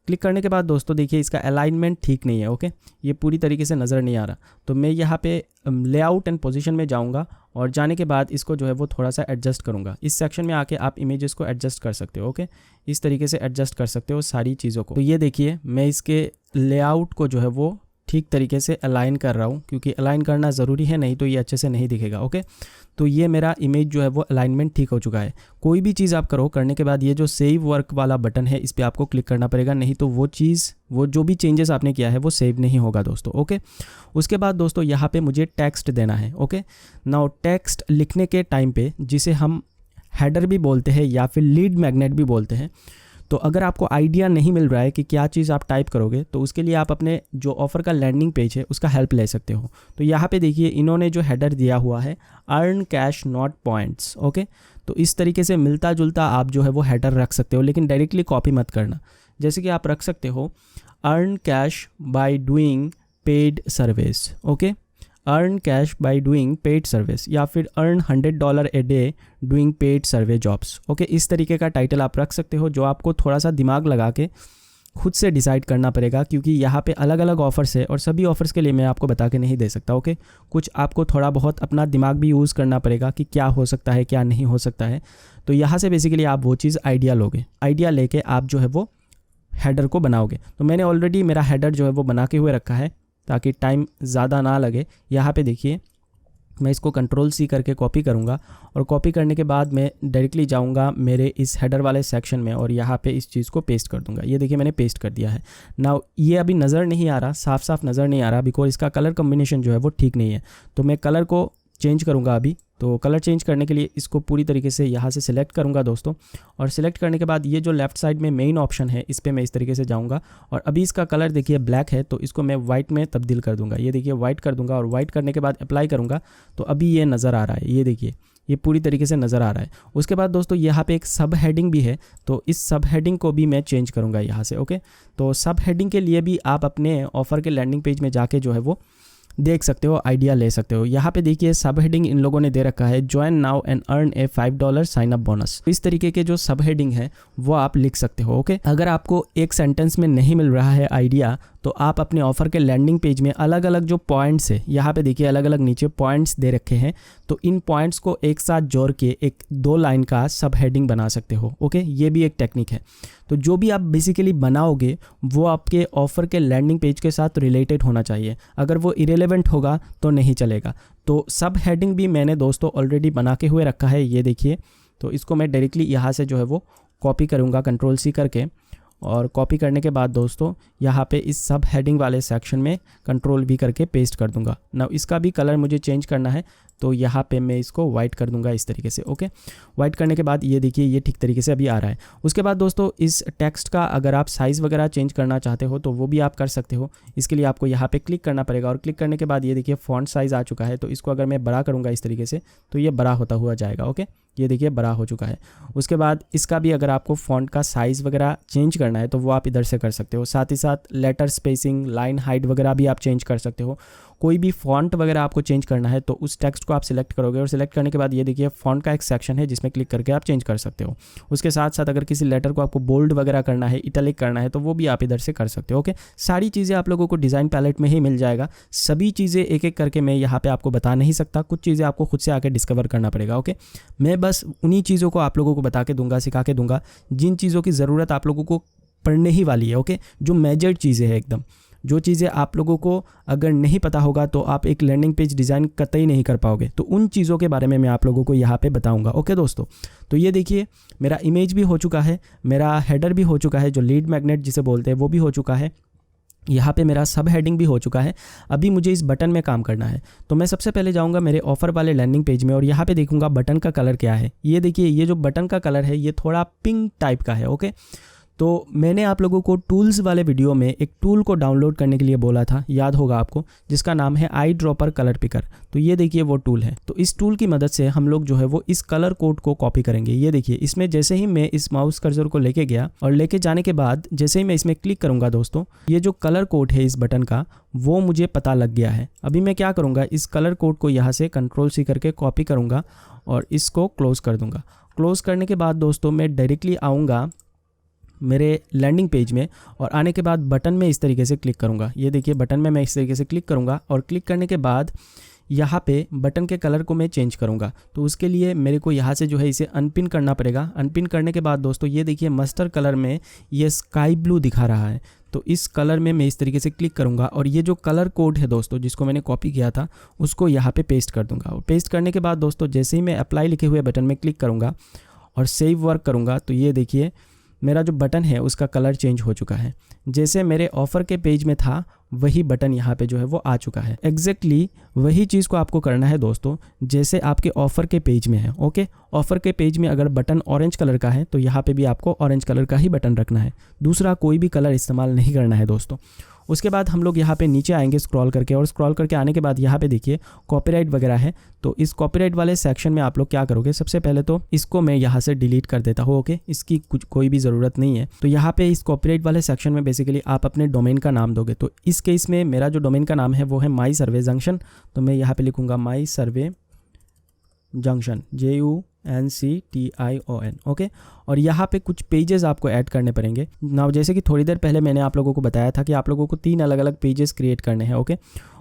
क्लिक करने के बाद दोस्तों देखिए इसका अलाइनमेंट ठीक नहीं है। ओके, ये पूरी तरीके से नज़र नहीं आ रहा, तो मैं यहाँ पे लेआउट एंड पोजीशन में जाऊँगा और जाने के बाद इसको जो है वो थोड़ा सा एडजस्ट करूँगा। इस सेक्शन में आके आप इमेजेस को एडजस्ट कर सकते हो। ओके, इस तरीके से एडजस्ट कर सकते हो सारी चीज़ों को। तो ये देखिए मैं इसके लेआउट को जो है वो ठीक तरीके से अलाइन कर रहा हूँ क्योंकि अलाइन करना ज़रूरी है, नहीं तो ये अच्छे से नहीं दिखेगा। ओके, तो ये मेरा इमेज जो है वो अलाइनमेंट ठीक हो चुका है। कोई भी चीज़ आप करो करने के बाद ये जो सेव वर्क वाला बटन है इस पर आपको क्लिक करना पड़ेगा, नहीं तो वो चीज़ वो जो भी चेंजेस आपने किया है वो सेव नहीं होगा दोस्तों। ओके, उसके बाद दोस्तों यहाँ पे मुझे टेक्स्ट देना है। ओके, नाउ टेक्स्ट लिखने के टाइम पे जिसे हम हेडर भी बोलते हैं या फिर लीड मैग्नेट भी बोलते हैं, तो अगर आपको आइडिया नहीं मिल रहा है कि क्या चीज़ आप टाइप करोगे तो उसके लिए आप अपने जो ऑफ़र का लैंडिंग पेज है उसका हेल्प ले सकते हो। तो यहाँ पे देखिए इन्होंने जो हेडर दिया हुआ है earn cash not points. Okay, तो इस तरीके से मिलता जुलता आप जो है वो हेडर रख सकते हो, लेकिन डायरेक्टली कॉपी मत करना। जैसे कि आप रख सकते हो earn cash by doing paid service. Okay, earn cash by doing paid service या फिर earn $100 a day doing paid survey jobs. Okay, इस तरीके का टाइटल आप रख सकते हो जो आपको थोड़ा सा दिमाग लगा के खुद से डिसाइड करना पड़ेगा, क्योंकि यहाँ पे अलग अलग ऑफ़र्स है और सभी ऑफ़र्स के लिए मैं आपको बता के नहीं दे सकता। ओके, कुछ आपको थोड़ा बहुत अपना दिमाग भी यूज़ करना पड़ेगा कि क्या हो सकता है क्या नहीं हो सकता है। तो यहाँ से बेसिकली आप वो चीज़ आइडिया लोगे, आइडिया लेके आप जो है वो हेडर को बनाओगे। तो मैंने ऑलरेडी मेरा हेडर जो है वो बना के हुए रखा है ताकि टाइम ज़्यादा ना लगे। यहाँ पे देखिए मैं इसको Ctrl+C करके कॉपी करूँगा और कॉपी करने के बाद मैं डायरेक्टली जाऊँगा मेरे इस हेडर वाले सेक्शन में और यहाँ पे इस चीज़ को पेस्ट कर दूँगा। ये देखिए मैंने पेस्ट कर दिया है। नाउ ये अभी नज़र नहीं आ रहा, साफ साफ नज़र नहीं आ रहा, बिकॉज इसका कलर कम्बिनेशन जो है वो ठीक नहीं है। तो मैं कलर को चेंज करूँगा अभी। तो कलर चेंज करने के लिए इसको पूरी तरीके से यहाँ से सिलेक्ट करूँगा दोस्तों, और सिलेक्ट करने के बाद ये जो लेफ़्ट साइड में मेन ऑप्शन है इस पर मैं इस तरीके से जाऊँगा और अभी इसका कलर देखिए ब्लैक है तो इसको मैं वाइट में तब्दील कर दूँगा। ये देखिए वाइट कर दूँगा और वाइट करने के बाद अप्लाई करूँगा तो अभी ये नज़र आ रहा है। ये देखिए ये पूरी तरीके से नज़र आ रहा है। उसके बाद दोस्तों यहाँ पे एक सब हेडिंग भी है, तो इस सब हेडिंग को भी मैं चेंज करूँगा यहाँ से। ओके, तो सब हेडिंग के लिए भी आप अपने ऑफ़र के लैंडिंग पेज में जाके जो है वो देख सकते हो, आइडिया ले सकते हो। यहाँ पे देखिए सब हेडिंग इन लोगों ने दे रखा है, join now and earn a $5 sign up bonus. इस तरीके के जो सब हेडिंग है वो आप लिख सकते हो। ओके, अगर आपको एक सेंटेंस में नहीं मिल रहा है आइडिया तो आप अपने ऑफ़र के लैंडिंग पेज में अलग अलग जो पॉइंट्स है, यहाँ पे देखिए अलग अलग नीचे पॉइंट्स दे रखे हैं, तो इन पॉइंट्स को एक साथ जोड़ के एक 2 लाइन का सब हेडिंग बना सकते हो। ओके, ये भी एक टेक्निक है। तो जो भी आप बेसिकली बनाओगे वो आपके ऑफ़र के लैंडिंग पेज के साथ रिलेटेड होना चाहिए। अगर वो इरेलेवेंट होगा तो नहीं चलेगा। तो सब हेडिंग भी मैंने दोस्तों ऑलरेडी बना के हुए रखा है, ये देखिए। तो इसको मैं डायरेक्टली यहाँ से जो है वो कॉपी करूँगा Ctrl+C करके, और कॉपी करने के बाद दोस्तों यहाँ पे इस सब हेडिंग वाले सेक्शन में Ctrl+V करके पेस्ट कर दूंगा। ना इसका भी कलर मुझे चेंज करना है तो यहाँ पे मैं इसको वाइट कर दूंगा इस तरीके से। ओके, वाइट करने के बाद ये देखिए ये ठीक तरीके से अभी आ रहा है। उसके बाद दोस्तों इस टेक्स्ट का अगर आप साइज़ वगैरह चेंज करना चाहते हो तो वो भी आप कर सकते हो। इसके लिए आपको यहाँ पे क्लिक करना पड़ेगा और क्लिक करने के बाद ये देखिए फ़ॉन्ट साइज़ आ चुका है। तो इसको अगर मैं बड़ा करूँगा इस तरीके से तो ये बड़ा होता हुआ जाएगा। ओके, ये देखिए बड़ा हो चुका है। उसके बाद इसका भी अगर आपको फ़ॉन्ट का साइज़ वगैरह चेंज करना है तो वो आप इधर से कर सकते हो। साथ ही साथ लेटर स्पेसिंग, लाइन हाइट वगैरह भी आप चेंज कर सकते हो। कोई भी फ़ॉन्ट वगैरह आपको चेंज करना है तो उस टेक्स्ट को आप सिलेक्ट करोगे और सिलेक्ट करने के बाद ये देखिए फ़ॉन्ट का एक सेक्शन है जिसमें क्लिक करके आप चेंज कर सकते हो। उसके साथ साथ अगर किसी लेटर को आपको बोल्ड वगैरह करना है, इटैलिक करना है तो वो भी आप इधर से कर सकते हो। ओके, सारी चीज़ें आप लोगों को डिज़ाइन पैलेट में ही मिल जाएगा। सभी चीज़ें एक एक करके मैं यहाँ पर आपको बता नहीं सकता, कुछ चीज़ें आपको खुद से आके डिस्कवर करना पड़ेगा। ओके, मैं बस उन्हीं चीज़ों को आप लोगों को बता के दूंगा, सिखा के दूंगा जिन चीज़ों की ज़रूरत आप लोगों को पढ़ने ही वाली है। ओके, जो मेजर चीज़ें हैं एकदम, जो चीज़ें आप लोगों को अगर नहीं पता होगा तो आप एक लैंडिंग पेज डिज़ाइन कतई नहीं कर पाओगे, तो उन चीज़ों के बारे में मैं आप लोगों को यहाँ पे बताऊंगा। ओके दोस्तों, तो ये देखिए मेरा इमेज भी हो चुका है, मेरा हेडर भी हो चुका है, जो लीड मैग्नेट जिसे बोलते हैं वो भी हो चुका है, यहाँ पे मेरा सब हेडिंग भी हो चुका है। अभी मुझे इस बटन में काम करना है। तो मैं सबसे पहले जाऊँगा मेरे ऑफ़र वाले लैंडिंग पेज में और यहाँ पे देखूँगा बटन का कलर क्या है। ये देखिए ये जो बटन का कलर है ये थोड़ा पिंक टाइप का है। ओके, तो मैंने आप लोगों को टूल्स वाले वीडियो में एक टूल को डाउनलोड करने के लिए बोला था, याद होगा आपको, जिसका नाम है आई ड्रॉपर कलर पिकर। तो ये देखिए वो टूल है। तो इस टूल की मदद से हम लोग जो है वो इस कलर कोड को कॉपी करेंगे। ये देखिए इसमें जैसे ही मैं इस माउस कर्सर को लेके गया और लेके जाने के बाद जैसे ही मैं इसमें क्लिक करूँगा दोस्तों, ये जो कलर कोड है इस बटन का वो मुझे पता लग गया है। अभी मैं क्या करूँगा, इस कलर कोड को यहाँ से Ctrl+C करके कॉपी करूँगा और इसको क्लोज़ कर दूँगा। क्लोज़ करने के बाद दोस्तों मैं डायरेक्टली आऊँगा मेरे लैंडिंग पेज में और आने के बाद बटन में इस तरीके से क्लिक करूँगा। ये देखिए बटन में मैं इस तरीके से क्लिक करूँगा और क्लिक करने के बाद यहाँ पे बटन के कलर को मैं चेंज करूँगा। तो उसके लिए मेरे को यहाँ से जो है इसे अनपिन करना पड़ेगा। अनपिन करने के बाद दोस्तों ये देखिए मस्टर्ड कलर में ये स्काई ब्लू दिखा रहा है। तो इस कलर में मैं इस तरीके से क्लिक करूँगा और ये जो कलर कोड है दोस्तों जिसको मैंने कॉपी किया था उसको यहाँ पे पेस्ट कर दूँगा। और पेस्ट करने के बाद दोस्तों जैसे ही मैं अप्लाई लिखे हुए बटन में क्लिक करूँगा और सेव वर्क करूँगा तो ये देखिए मेरा जो बटन है उसका कलर चेंज हो चुका है। जैसे मेरे ऑफ़र के पेज में था वही बटन यहाँ पे जो है वो आ चुका है। एग्जैक्टली वही चीज़ को आपको करना है दोस्तों जैसे आपके ऑफ़र के पेज में है। ओके, ऑफ़र के पेज में अगर बटन ऑरेंज कलर का है तो यहाँ पे भी आपको ऑरेंज कलर का ही बटन रखना है, दूसरा कोई भी कलर इस्तेमाल नहीं करना है दोस्तों। उसके बाद हम लोग यहाँ पे नीचे आएंगे स्क्रॉल करके, और स्क्रॉल करके आने के बाद यहाँ पे देखिए कॉपीराइट वगैरह है। तो इस कॉपीराइट वाले सेक्शन में आप लोग क्या करोगे, सबसे पहले तो इसको मैं यहाँ से डिलीट कर देता हूँ। ओके, इसकी कोई भी ज़रूरत नहीं है। तो यहाँ पे इस कॉपीराइट वाले सेक्शन में बेसिकली आप अपने डोमेन का नाम दोगे। तो इस केस में मेरा जो डोमेन का नाम है वो है माई सर्वे जंक्शन। तो मैं यहाँ पर लिखूँगा माई सर्वे जंक्शन, NCTION, ओके। और यहाँ पे कुछ पेजेस आपको ऐड करने पड़ेंगे। नाउ जैसे कि थोड़ी देर पहले मैंने आप लोगों को बताया था कि आप लोगों को 3 अलग अलग पेजेस क्रिएट करने हैं, ओके।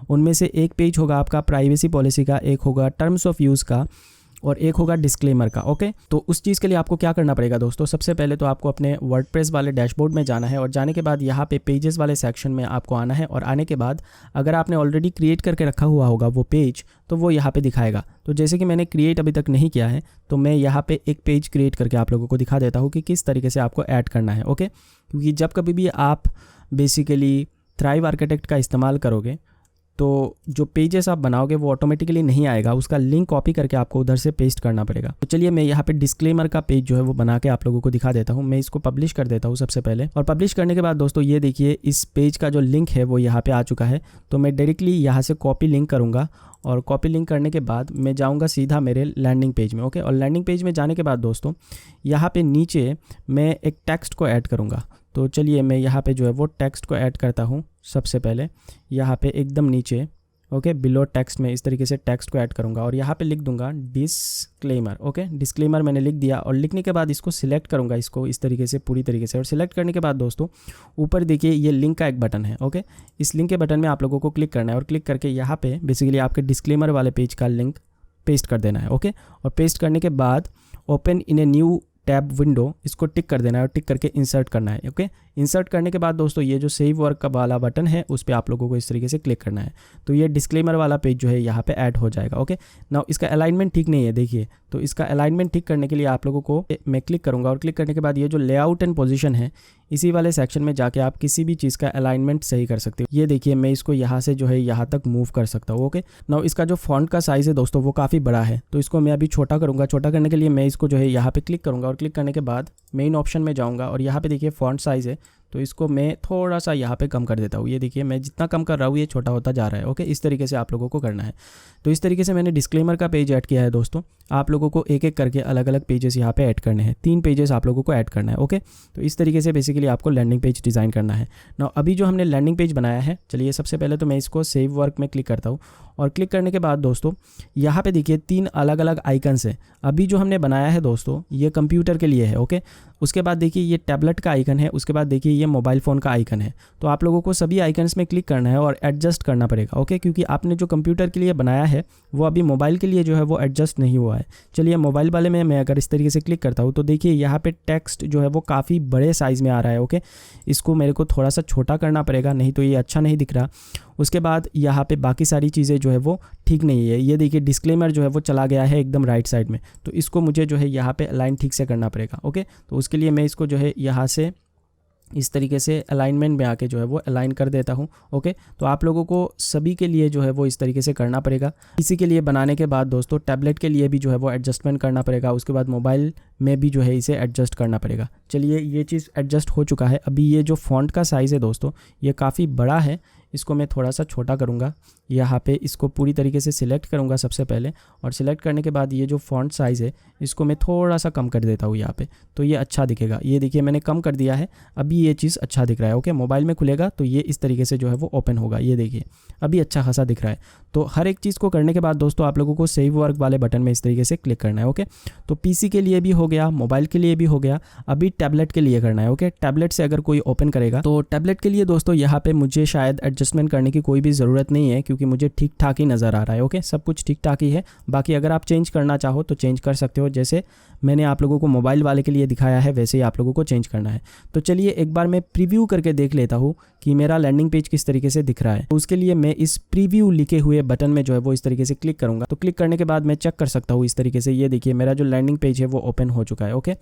उनमें से एक पेज होगा आपका प्राइवेसी पॉलिसी का, एक होगा टर्म्स ऑफ यूज़ का और एक होगा डिस्क्लेमर का, ओके। तो उस चीज़ के लिए आपको क्या करना पड़ेगा दोस्तों, सबसे पहले तो आपको अपने वर्डप्रेस वाले डैशबोर्ड में जाना है और जाने के बाद यहाँ पे पेजेस वाले सेक्शन में आपको आना है। और आने के बाद अगर आपने ऑलरेडी क्रिएट करके रखा हुआ होगा वो पेज, तो वो यहाँ पे दिखाएगा। तो जैसे कि मैंने क्रिएट अभी तक नहीं किया है, तो मैं यहाँ पे एक पेज क्रिएट करके आप लोगों को दिखा देता हूँ कि किस तरीके से आपको ऐड करना है, ओके। क्योंकि जब कभी भी आप बेसिकली थ्राइव आर्किटेक्ट का इस्तेमाल करोगे तो जो पेजेस आप बनाओगे वो ऑटोमेटिकली नहीं आएगा, उसका लिंक कॉपी करके आपको उधर से पेस्ट करना पड़ेगा। तो चलिए मैं यहाँ पे डिस्क्लेमर का पेज जो है वो बना के आप लोगों को दिखा देता हूँ। मैं इसको पब्लिश कर देता हूँ सबसे पहले, और पब्लिश करने के बाद दोस्तों ये देखिए इस पेज का जो लिंक है वो यहाँ पे आ चुका है। तो मैं डायरेक्टली यहाँ से कॉपी लिंक करूँगा और कॉपी लिंक करने के बाद मैं जाऊँगा सीधा मेरे लैंडिंग पेज में, ओके। और लैंडिंग पेज में जाने के बाद दोस्तों यहाँ पे नीचे मैं एक टेक्स्ट को ऐड करूँगा। तो चलिए मैं यहाँ पे जो है वो टेक्स्ट को ऐड करता हूँ। सबसे पहले यहाँ पे एकदम नीचे, ओके, बिलो टेक्स्ट में इस तरीके से टेक्स्ट को ऐड करूंगा और यहाँ पे लिख दूंगा डिस्क्लेमर, ओके। डिस्क्लेमर मैंने लिख दिया और लिखने के बाद इसको सिलेक्ट करूंगा, इसको इस तरीके से पूरी तरीके से। और सिलेक्ट करने के बाद दोस्तों ऊपर देखिए ये लिंक का एक बटन है, ओके। इस लिंक के बटन में आप लोगों को क्लिक करना है और क्लिक करके यहाँ पे बेसिकली आपके डिस्क्लेमर वाले पेज का लिंक पेस्ट कर देना है, ओके। और पेस्ट करने के बाद open in a new tab window, इसको टिक कर देना है और टिक करके इंसर्ट करना है, ओके। इंसर्ट करने के बाद दोस्तों ये जो सेव वर्क का वाला बटन है उस पर आप लोगों को इस तरीके से क्लिक करना है। तो ये डिस्क्लेमर वाला पेज जो है यहाँ पे ऐड हो जाएगा, ओके। नाउ इसका अलाइनमेंट ठीक नहीं है, देखिए। तो इसका अलाइनमेंट ठीक करने के लिए आप लोगों को मैं क्लिक करूँगा और क्लिक करने के बाद ये जो लेआउट एंड पोजीशन है इसी वाले सेक्शन में जाके आप किसी भी चीज़ का अलाइनमेंट सही कर सकते हो। ये देखिए मैं इसको यहाँ से जो है यहाँ तक मूव कर सकता हूँ, ओके। नाउ इसका जो फॉन्ट का साइज़ है दोस्तों वो काफ़ी बड़ा है, तो इसको मैं अभी छोटा करूँगा। छोटा करने के लिए मैं इसको जो है यहाँ पे क्लिक करूँगा और क्लिक करने के बाद मेन ऑप्शन में जाऊँगा और यहाँ पे देखिए फॉन्ट साइज़ है, तो इसको मैं थोड़ा सा यहाँ पे कम कर देता हूँ। ये देखिए मैं जितना कम कर रहा हूँ ये छोटा होता जा रहा है, ओके। इस तरीके से आप लोगों को करना है। तो इस तरीके से मैंने डिस्क्लेमर का पेज ऐड किया है दोस्तों। आप लोगों को एक एक करके अलग अलग पेजेस यहाँ पे ऐड करने हैं, 3 पेजेस आप लोगों को ऐड करना है, ओके। तो इस तरीके से बेसिकली आपको लैंडिंग पेज डिज़ाइन करना है। ना अभी जो हमने लैंडिंग पेज बनाया है, चलिए सबसे पहले तो मैं इसको सेव वर्क में क्लिक करता हूँ और क्लिक करने के बाद दोस्तों यहाँ पे देखिए 3 अलग अलग आइकन्स हैं। अभी जो हमने बनाया है दोस्तों ये कंप्यूटर के लिए है, ओके। उसके बाद देखिए ये टैबलेट का आइकन है, उसके बाद देखिए ये मोबाइल फ़ोन का आइकन है। तो आप लोगों को सभी आइकन्स में क्लिक करना है और एडजस्ट करना पड़ेगा, ओके। क्योंकि आपने जो कंप्यूटर के लिए बनाया है वो अभी मोबाइल के लिए जो है वो एडजस्ट नहीं हुआ है। चलिए मोबाइल वाले में मैं अगर इस तरीके से क्लिक करता हूँ तो देखिए यहाँ पे टेक्स्ट जो है वो काफ़ी बड़े साइज़ में आ रहा है, ओके। इसको मेरे को थोड़ा सा छोटा करना पड़ेगा, नहीं तो ये अच्छा नहीं दिख रहा। उसके बाद यहाँ पे बाकी सारी चीज़ें जो है वो ठीक नहीं है। ये देखिए डिस्क्लेमर जो है वो चला गया है एकदम राइट साइड में, तो इसको मुझे जो है यहाँ पे अलाइन ठीक से करना पड़ेगा, ओके। तो उसके लिए मैं इसको जो है यहाँ से इस तरीके से अलाइनमेंट में आके जो है वो अलाइन कर देता हूँ, ओके। तो आप लोगों को सभी के लिए जो है वो इस तरीके से करना पड़ेगा। इसी के लिए बनाने के बाद दोस्तों टैबलेट के लिए भी जो है वो एडजस्टमेंट करना पड़ेगा, उसके बाद मोबाइल में भी जो है इसे एडजस्ट करना पड़ेगा। चलिए ये चीज़ एडजस्ट हो चुका है। अभी ये जो फॉन्ट का साइज़ है दोस्तों ये काफ़ी बड़ा है, इसको मैं थोड़ा सा छोटा करूँगा। यहाँ पे इसको पूरी तरीके से सिलेक्ट करूँगा सबसे पहले, और सिलेक्ट करने के बाद ये जो फॉन्ट साइज़ है इसको मैं थोड़ा सा कम कर देता हूँ यहाँ पे, तो ये अच्छा दिखेगा। ये देखिए मैंने कम कर दिया है, अभी ये चीज़ अच्छा दिख रहा है, ओके। मोबाइल में खुलेगा तो ये इस तरीके से जो है वो ओपन होगा, ये देखिए अभी अच्छा खासा दिख रहा है। तो हर एक चीज़ को करने के बाद दोस्तों आप लोगों को सेव वर्क वाले बटन में इस तरीके से क्लिक करना है, ओके। तो पीसी के लिए भी हो गया, मोबाइल के लिए भी हो गया, अभी टैबलेट के लिए करना है, ओके। टैबलेट से अगर कोई ओपन करेगा तो टैबलेट के लिए दोस्तों यहाँ पे मुझे शायद एडजस्टमेंट करने की कोई भी ज़रूरत नहीं है, क्योंकि मुझे ठीक ठाक ही नज़र आ रहा है, ओके। सब कुछ ठीक ठाक ही है। बाकी अगर आप चेंज करना चाहो तो चेंज कर सकते हो, जैसे मैंने आप लोगों को मोबाइल वाले के लिए दिखाया है वैसे ही आप लोगों को चेंज करना है। तो चलिए एक बार मैं प्रीव्यू करके देख लेता हूँ कि मेरा लैंडिंग पेज किस तरीके से दिख रहा है। तो उसके लिए मैं इस प्रीव्यू लिखे हुए बटन में जो है वो इस तरीके से क्लिक करूँगा। तो क्लिक करने के बाद मैं चेक कर सकता हूँ इस तरीके से, ये देखिए मेरा जो लैंडिंग पेज है वो ओपन हो चुका है, ओके।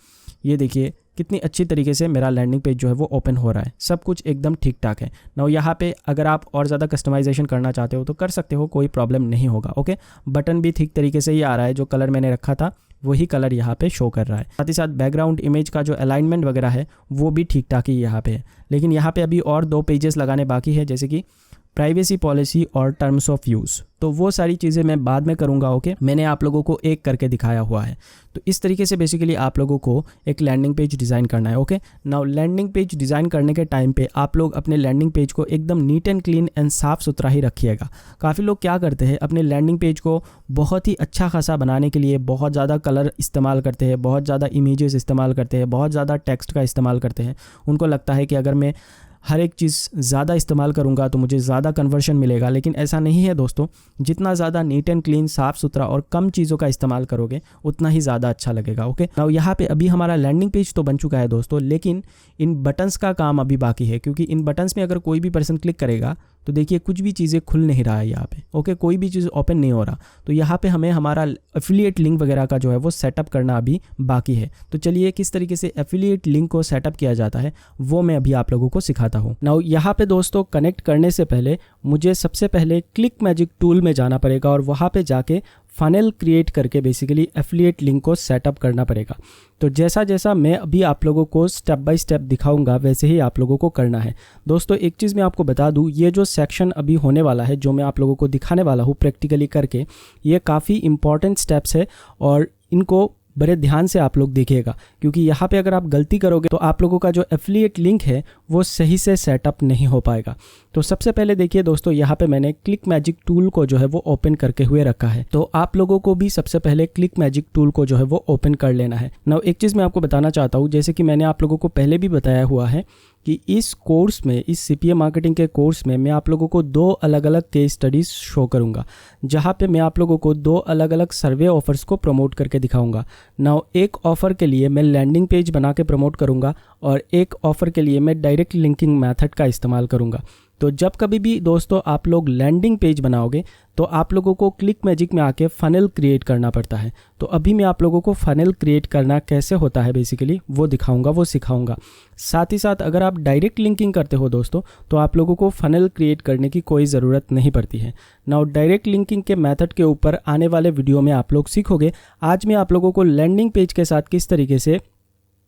ये देखिए कितनी अच्छी तरीके से मेरा लैंडिंग पेज जो है वो ओपन हो रहा है, सब कुछ एकदम ठीक ठाक है। नाउ यहाँ पे अगर आप और ज़्यादा कस्टमाइजेशन करना चाहते हो तो कर सकते हो, कोई प्रॉब्लम नहीं होगा, ओके। बटन भी ठीक तरीके से ही आ रहा है, जो कलर मैंने रखा था वही कलर यहाँ पे शो कर रहा है। साथ ही साथ बैकग्राउंड इमेज का जो अलाइनमेंट वगैरह है वो भी ठीक ठाक ही यहाँ पे है। लेकिन यहाँ पे अभी और 2 पेजेस लगाने बाकी है, जैसे कि प्राइवेसी पॉलिसी और टर्म्स ऑफ यूज़। तो वो सारी चीज़ें मैं बाद में करूँगा। ओके, मैंने आप लोगों को एक करके दिखाया हुआ है। तो इस तरीके से बेसिकली आप लोगों को एक लैंडिंग पेज डिज़ाइन करना है। Okay, now landing page design करने के टाइम पे आप लोग अपने लैंडिंग पेज को एकदम नीट एंड क्लीन एंड साफ़ सुथरा ही रखिएगा। काफ़ी लोग क्या करते हैं, अपने लैंडिंग पेज को बहुत ही अच्छा खासा बनाने के लिए बहुत ज़्यादा कलर इस्तेमाल करते हैं, बहुत ज़्यादा इमेजेस इस्तेमाल करते हैं, बहुत ज़्यादा टेक्स्ट का इस्तेमाल करते हैं। उनको लगता है कि अगर मैं हर एक चीज़ ज़्यादा इस्तेमाल करूँगा तो मुझे ज़्यादा कन्वर्शन मिलेगा, लेकिन ऐसा नहीं है दोस्तों। जितना ज़्यादा नीट एंड क्लीन, साफ़ सुथरा और कम चीज़ों का इस्तेमाल करोगे उतना ही ज़्यादा अच्छा लगेगा। ओके, नाउ यहाँ पे अभी हमारा लैंडिंग पेज तो बन चुका है दोस्तों, लेकिन इन बटन्स का काम अभी बाकी है, क्योंकि इन बटन्स में अगर कोई भी पर्सन क्लिक करेगा तो देखिए कुछ भी चीज़ें खुल नहीं रहा है यहाँ पे। ओके, कोई भी चीज़ ओपन नहीं हो रहा। तो यहाँ पे हमें हमारा एफिलिएट लिंक वगैरह का जो है वो सेटअप करना अभी बाकी है। तो चलिए किस तरीके से एफिलिएट लिंक को सेटअप किया जाता है वो मैं अभी आप लोगों को सिखाता हूँ। नाउ यहाँ पे दोस्तों कनेक्ट करने से पहले मुझे सबसे पहले क्लिक मैजिक टूल में जाना पड़ेगा और वहाँ पे जाके फनल क्रिएट करके बेसिकली एफिलिएट लिंक को सेटअप करना पड़ेगा। तो जैसा जैसा मैं अभी आप लोगों को स्टेप बाय स्टेप दिखाऊंगा वैसे ही आप लोगों को करना है। दोस्तों एक चीज़ मैं आपको बता दूं, ये जो सेक्शन अभी होने वाला है, जो मैं आप लोगों को दिखाने वाला हूँ प्रैक्टिकली करके, ये काफ़ी इंपॉर्टेंट स्टेप्स है और इनको बड़े ध्यान से आप लोग देखिएगा, क्योंकि यहाँ पे अगर आप गलती करोगे तो आप लोगों का जो एफिलिएट लिंक है वो सही से सेटअप नहीं हो पाएगा। तो सबसे पहले देखिए दोस्तों, यहाँ पे मैंने क्लिक मैजिक टूल को जो है वो ओपन करके हुए रखा है। तो आप लोगों को भी सबसे पहले क्लिक मैजिक टूल को जो है वो ओपन कर लेना है। नाउ एक चीज़ मैं आपको बताना चाहता हूँ, जैसे कि मैंने आप लोगों को पहले भी बताया हुआ है कि इस कोर्स में, इस सीपीए मार्केटिंग के कोर्स में मैं आप लोगों को 2 अलग अलग केस स्टडीज़ शो करूंगा, जहां पे मैं आप लोगों को 2 अलग अलग सर्वे ऑफर्स को प्रमोट करके दिखाऊंगा। नाउ एक ऑफ़र के लिए मैं लैंडिंग पेज बना के प्रमोट करूंगा और एक ऑफ़र के लिए मैं डायरेक्ट लिंकिंग मेथड का इस्तेमाल करूंगा। तो जब कभी भी दोस्तों आप लोग लैंडिंग पेज बनाओगे तो आप लोगों को क्लिक मैजिक में आके फनल क्रिएट करना पड़ता है। तो अभी मैं आप लोगों को फनल क्रिएट करना कैसे होता है बेसिकली वो दिखाऊंगा, वो सिखाऊंगा। साथ ही साथ अगर आप डायरेक्ट लिंकिंग करते हो दोस्तों तो आप लोगों को फनल क्रिएट करने की कोई ज़रूरत नहीं पड़ती है। नाउ डायरेक्ट लिंकिंग के मेथड के ऊपर आने वाले वीडियो में आप लोग सीखोगे। आज मैं आप लोगों को लैंडिंग पेज के साथ किस तरीके से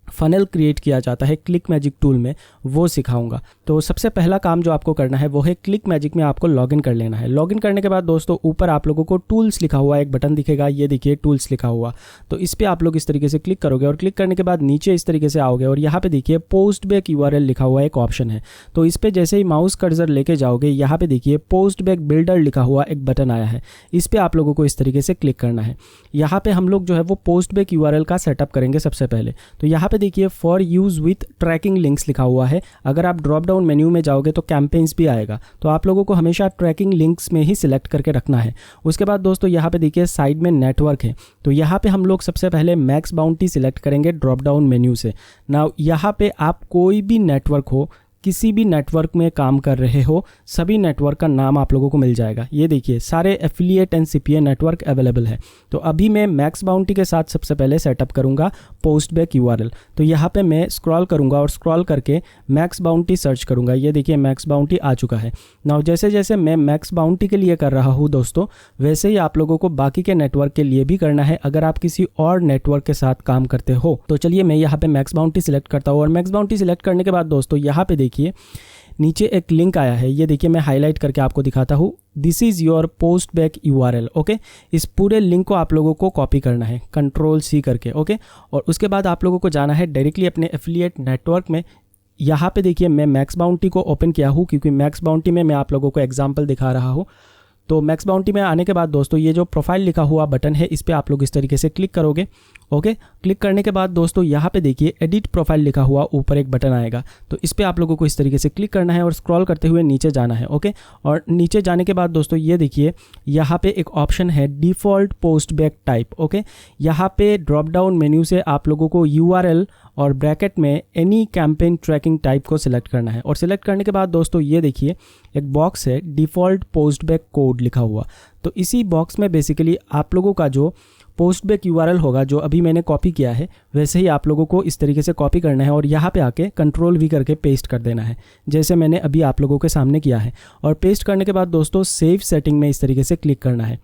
फनल क्रिएट किया जाता है क्लिक मैजिक टूल में वो सिखाऊंगा। तो सबसे पहला काम जो आपको करना है वो है क्लिक मैजिक में आपको लॉगिन कर लेना है। लॉगिन करने के बाद दोस्तों ऊपर आप लोगों को टूल्स लिखा हुआ एक बटन दिखेगा, ये देखिए टूल्स लिखा हुआ। तो इस पर आप लोग इस तरीके से क्लिक करोगे और क्लिक करने के बाद नीचे इस तरीके से आओगे और यहाँ पे देखिए पोस्ट बैक यूआरएल लिखा हुआ एक ऑप्शन है। तो इस पर जैसे ही माउस कर्सर लेके जाओगे यहाँ पे देखिए पोस्ट बैक बिल्डर लिखा हुआ एक बटन आया है। इस पर आप लोगों को इस तरीके से क्लिक करना है। यहाँ पे हम लोग जो है वो पोस्ट बैक यूआरएल का सेटअप करेंगे सबसे पहले। तो यहाँ पे देखिए for use with tracking links लिखा हुआ है। अगर आप ड्रॉप डाउन मेन्यू में जाओगे तो कैंपेन्स भी आएगा, तो आप लोगों को हमेशा ट्रैकिंग लिंक्स में ही सिलेक्ट करके रखना है। उसके बाद दोस्तों यहाँ पे देखिए साइड में नेटवर्क है। तो यहाँ पे हम लोग सबसे पहले मैक्स बाउंटी सिलेक्ट करेंगे ड्रॉप डाउन मेन्यू से। नाउ यहाँ पे आप कोई भी नेटवर्क हो, किसी भी नेटवर्क में काम कर रहे हो, सभी नेटवर्क का नाम आप लोगों को मिल जाएगा। ये देखिए सारे affiliate and CPA network available है। तो अभी मैं मैक्स बाउंटी के साथ सबसे पहले सेटअप करूंगा पोस्ट बैक यूआरएल। तो यहाँ पे मैं स्क्रॉल करूंगा और स्क्रॉल करके मैक्स बाउंटी सर्च करूंगा। ये देखिए मैक्स बाउंटी आ चुका है। नाउ जैसे जैसे मैं मैक्स बाउंटी के लिए कर रहा हूँ दोस्तों, वैसे ही आप लोगों को बाकी के नेटवर्क के लिए भी करना है अगर आप किसी और नेटवर्क के साथ काम करते हो। तो चलिए मैं यहाँ पे मैक्स बाउंटी सिलेक्ट करता हूँ और मैक्स बाउंटी सिलेक्ट करने के बाद दोस्तों यहाँ पे देखिए नीचे एक लिंक आया है। ये देखिए मैं हाईलाइट करके आपको दिखाता हूँ। This is your post back URL. Okay, इस पूरे लिंक को आप लोगों को कॉपी करना है Ctrl+C करके। ओके, और उसके बाद आप लोगों को जाना है डायरेक्टली अपने एफिलिएट नेटवर्क में। यहाँ पे देखिए मैं मैक्स बाउंटी को ओपन किया हूँ, क्योंकि मैक्स बाउंटी में मैं आप लोगों को एग्जाम्पल दिखा रहा हूँ। तो मैक्स बाउंटी में आने के बाद दोस्तों ये जो प्रोफाइल लिखा हुआ बटन है इस पर आप लोग इस तरीके से क्लिक करोगे। ओके, क्लिक करने के बाद दोस्तों यहाँ पे देखिए एडिट प्रोफाइल लिखा हुआ ऊपर एक बटन आएगा। तो इस पर आप लोगों को इस तरीके से क्लिक करना है और स्क्रॉल करते हुए नीचे जाना है। ओके, और नीचे जाने के बाद दोस्तों ये देखिए यहाँ पे एक ऑप्शन है default post back type. Okay, यहाँ पे ड्रॉप डाउन मेन्यू से आप लोगों को यूआरएल और ब्रैकेट में एनी कैंपेन ट्रैकिंग टाइप को सिलेक्ट करना है। और सिलेक्ट करने के बाद दोस्तों ये देखिए एक बॉक्स है डिफ़ॉल्ट पोस्ट बैक कोड लिखा हुआ। तो इसी बॉक्स में बेसिकली आप लोगों का जो पोस्ट बैक यूआरएल होगा, जो अभी मैंने कॉपी किया है, वैसे ही आप लोगों को इस तरीके से कॉपी करना है और यहाँ पे आके Ctrl+V करके पेस्ट कर देना है, जैसे मैंने अभी आप लोगों के सामने किया है। और पेस्ट करने के बाद दोस्तों सेव सेटिंग में इस तरीके से क्लिक करना है।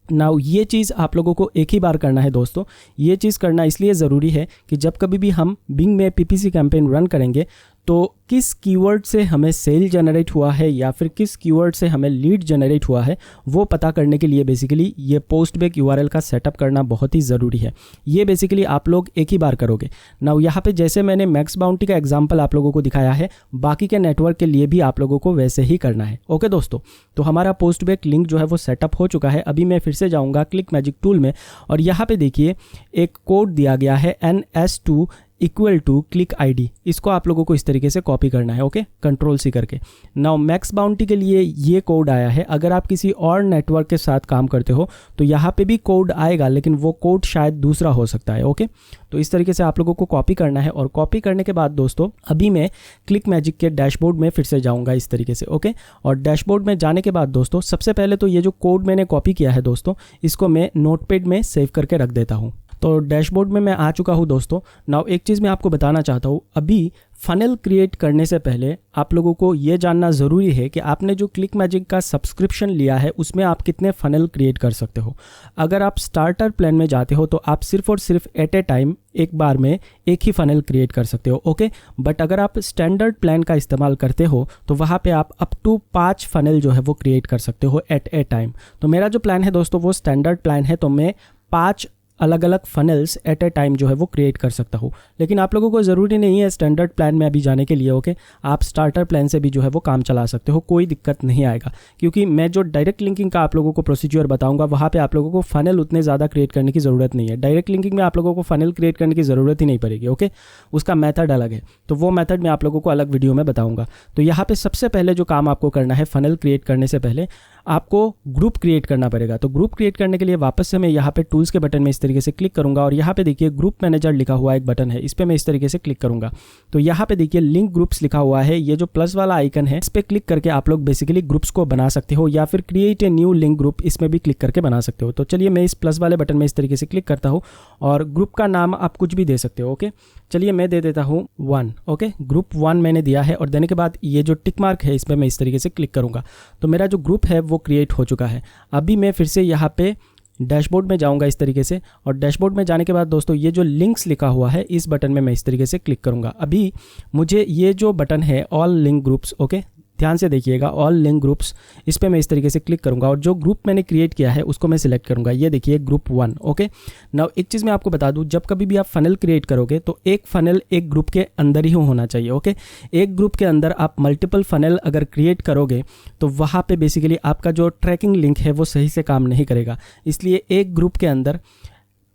नाउ ये चीज़ आप लोगों को एक ही बार करना है दोस्तों। ये चीज़ करना इसलिए ज़रूरी है कि जब कभी भी हम बिंग में पीपीसी कैंपेन रन करेंगे तो किस कीवर्ड से हमें सेल जनरेट हुआ है या फिर किस कीवर्ड से हमें लीड जनरेट हुआ है वो पता करने के लिए बेसिकली ये पोस्टबैक यूआरएल का सेटअप करना बहुत ही ज़रूरी है। ये बेसिकली आप लोग एक ही बार करोगे। नाउ यहाँ पे जैसे मैंने मैक्स बाउंटी का एग्जांपल आप लोगों को दिखाया है, बाकी के नेटवर्क के लिए भी आप लोगों को वैसे ही करना है। ओके दोस्तों, तो हमारा पोस्टबैक लिंक जो है वो सेटअप हो चुका है। अभी मैं फिर से जाऊँगा क्लिक मैजिक टूल में और यहाँ पे देखिए एक कोड दिया गया है NS2 equal to click ID। इसको आप लोगों को इस तरीके से कॉपी करना है। ओके, कंट्रोल C करके। नाउ मैक्स बाउंटी के लिए ये कोड आया है। अगर आप किसी और नेटवर्क के साथ काम करते हो तो यहाँ पे भी कोड आएगा, लेकिन वो कोड शायद दूसरा हो सकता है। ओके, तो इस तरीके से आप लोगों को कॉपी करना है और कॉपी करने के बाद दोस्तों अभी मैं क्लिक मैजिक के डैशबोर्ड में फिर से जाऊँगा इस तरीके से। ओके, और डैशबोर्ड में जाने के बाद दोस्तों सबसे पहले तो ये जो कोड मैंने कॉपी किया है दोस्तों, इसको मैं नोटपैड में सेव करके रख देता हूँ। तो डैशबोर्ड में मैं आ चुका हूँ दोस्तों। नाउ एक चीज़ मैं आपको बताना चाहता हूँ, अभी फनल क्रिएट करने से पहले आप लोगों को ये जानना ज़रूरी है कि आपने जो क्लिक मैजिक का सब्सक्रिप्शन लिया है उसमें आप कितने फनल क्रिएट कर सकते हो। अगर आप स्टार्टर प्लान में जाते हो तो आप सिर्फ और सिर्फ एट ए टाइम एक बार में एक ही फनल क्रिएट कर सकते हो। ओके, बट अगर आप स्टैंडर्ड प्लान का इस्तेमाल करते हो तो वहाँ पे आप अप टू 5 फनल जो है वो क्रिएट कर सकते हो एट ए टाइम। तो मेरा जो प्लान है दोस्तों वो स्टैंडर्ड प्लान है, तो मैं 5 अलग अलग फनल्स एट ए टाइम जो है वो क्रिएट कर सकता हूँ। लेकिन आप लोगों को ज़रूरी नहीं है स्टैंडर्ड प्लान में अभी जाने के लिए। ओके, आप स्टार्टर प्लान से भी जो है वो काम चला सकते हो, कोई दिक्कत नहीं आएगा। क्योंकि मैं जो डायरेक्ट लिंकिंग का आप लोगों को प्रोसीजर बताऊंगा वहाँ पे आप लोगों को फनल उतने ज़्यादा क्रिएट करने की ज़रूरत नहीं है। डायरेक्ट लिंकिंग में आप लोगों को फनल क्रिएट करने की ज़रूरत ही नहीं पड़ेगी। ओके, उसका मेथड अलग है, तो वो मेथड मैं आप लोगों को अलग वीडियो में बताऊँगा। तो यहाँ पर सबसे पहले जो काम आपको करना है, फनल क्रिएट करने से पहले आपको ग्रुप क्रिएट करना पड़ेगा। तो ग्रुप क्रिएट करने के लिए वापस से मैं यहाँ पे टूल्स के बटन में इस तरीके से क्लिक करूंगा और यहाँ पे देखिए ग्रुप मैनेजर लिखा हुआ एक बटन है, इस पर मैं इस तरीके से क्लिक करूंगा। तो यहाँ पे देखिए लिंक ग्रुप्स लिखा हुआ है, ये जो प्लस वाला आइकन है इस पर क्लिक करके आप लोग बेसिकली ग्रुप्स को बना सकते हो, या फिर create a new link group इसमें भी क्लिक करके बना सकते हो। तो चलिए मैं इस प्लस वाले बटन में इस तरीके से क्लिक करता हूँ और ग्रुप का नाम आप कुछ भी दे सकते हो। ओके, चलिए मैं दे देता हूँ 1। ओके, ग्रुप 1 मैंने दिया है और देने के बाद ये जो टिक मार्क है इस पर मैं इस तरीके से क्लिक करूँगा। तो मेरा जो ग्रुप है वो क्रिएट हो चुका है। अभी मैं फिर से यहाँ पे डैशबोर्ड में जाऊंगा इस तरीके से, और डैशबोर्ड में जाने के बाद दोस्तों ये जो लिंक्स लिखा हुआ है इस बटन में मैं इस तरीके से क्लिक करूंगा। अभी मुझे ये जो बटन है ऑल लिंक ग्रुप्स, ओके ध्यान से देखिएगा, ऑल लिंक ग्रुप्स, इस पे मैं इस तरीके से क्लिक करूंगा और जो ग्रुप मैंने क्रिएट किया है उसको मैं सिलेक्ट करूंगा। ये देखिए ग्रुप 1। ओके, नाउ एक चीज़ मैं आपको बता दूं, जब कभी भी आप फनल क्रिएट करोगे तो एक फनल एक ग्रुप के अंदर ही होना चाहिए। ओके, एक ग्रुप के अंदर आप मल्टीपल फनल अगर क्रिएट करोगे तो वहाँ पे बेसिकली आपका जो ट्रैकिंग लिंक है वो सही से काम नहीं करेगा। इसलिए एक ग्रुप के अंदर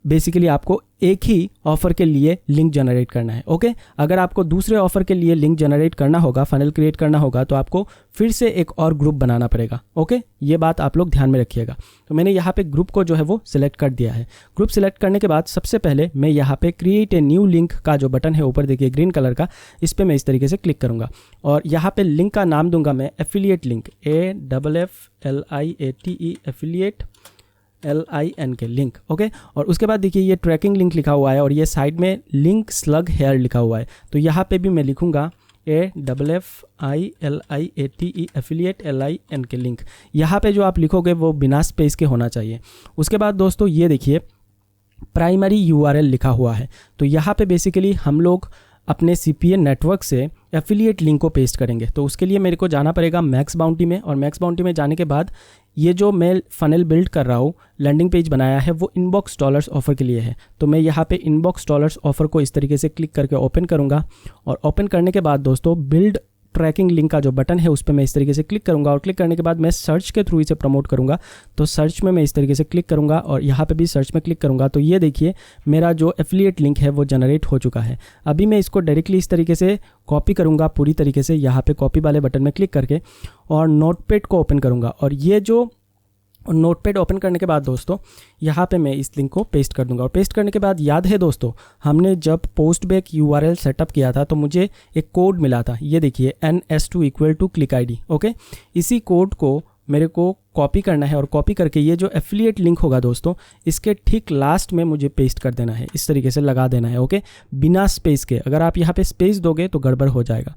बेसिकली आपको एक ही ऑफर के लिए लिंक जनरेट करना है। ओके, अगर आपको दूसरे ऑफर के लिए लिंक जनरेट करना होगा, फनल क्रिएट करना होगा, तो आपको फिर से एक और ग्रुप बनाना पड़ेगा। ओके, ये बात आप लोग ध्यान में रखिएगा। तो मैंने यहाँ पे ग्रुप को जो है वो सिलेक्ट कर दिया है। ग्रुप सिलेक्ट करने के बाद सबसे पहले मैं यहाँ पे क्रिएट ए न्यू लिंक का जो बटन है ऊपर देखिए ग्रीन कलर का, इस पर मैं इस तरीके से क्लिक करूँगा और यहाँ पे लिंक का नाम दूंगा मैं affiliate link, AFFLIATE affiliate LIN के लिंक। ओके, और उसके बाद देखिए ये ट्रैकिंग लिंक लिखा हुआ है और ये साइड में लिंक स्लग हेयर लिखा हुआ है। तो यहाँ पे भी मैं लिखूंगा AFFILIATE एफिलिएट LIN के लिंक। यहाँ पे जो आप लिखोगे वो बिना स्पेस के होना चाहिए। उसके बाद दोस्तों ये देखिए प्राइमरी URL लिखा हुआ है। तो यहाँ पे बेसिकली हम लोग अपने CPA नेटवर्क से एफिलिएट लिंक को पेस्ट करेंगे। तो उसके लिए मेरे को जाना पड़ेगा मैक्स बाउंटी में, और मैक्स बाउंटी में जाने के बाद ये जो मैं फनल बिल्ड कर रहा हूँ, लैंडिंग पेज बनाया है, वो इनबॉक्स डॉलर्स ऑफर के लिए है। तो मैं यहाँ पे इनबॉक्स डॉलर्स ऑफर को इस तरीके से क्लिक करके ओपन करूँगा और ओपन करने के बाद दोस्तों बिल्ड ट्रैकिंग लिंक का जो बटन है उस पर मैं इस तरीके से क्लिक करूंगा और क्लिक करने के बाद मैं सर्च के थ्रू इसे प्रमोट करूंगा। तो सर्च में मैं इस तरीके से क्लिक करूंगा और यहाँ पे भी सर्च में क्लिक करूंगा। तो ये देखिए मेरा जो एफिलिएट लिंक है वो जनरेट हो चुका है। अभी मैं इसको डायरेक्टली इस तरीके से कॉपी करूंगा पूरी तरीके से, यहाँ पे कॉपी वाले बटन में क्लिक करके, और नोटपैड को ओपन करूंगा। और ये जो नोटपैड ओपन करने के बाद दोस्तों यहाँ पे मैं इस लिंक को पेस्ट कर दूंगा। और पेस्ट करने के बाद याद है दोस्तों, हमने जब पोस्टबैक URL सेटअप किया था तो मुझे एक कोड मिला था, ये देखिए NS2 equal to click ID। Okay, इसी कोड को मेरे को कॉपी करना है और कॉपी करके ये जो एफिलिएट लिंक होगा दोस्तों इसके ठीक लास्ट में मुझे पेस्ट कर देना है, इस तरीके से लगा देना है। ओके, बिना स्पेस के। अगर आप यहाँ पे स्पेस दोगे तो गड़बड़ हो जाएगा।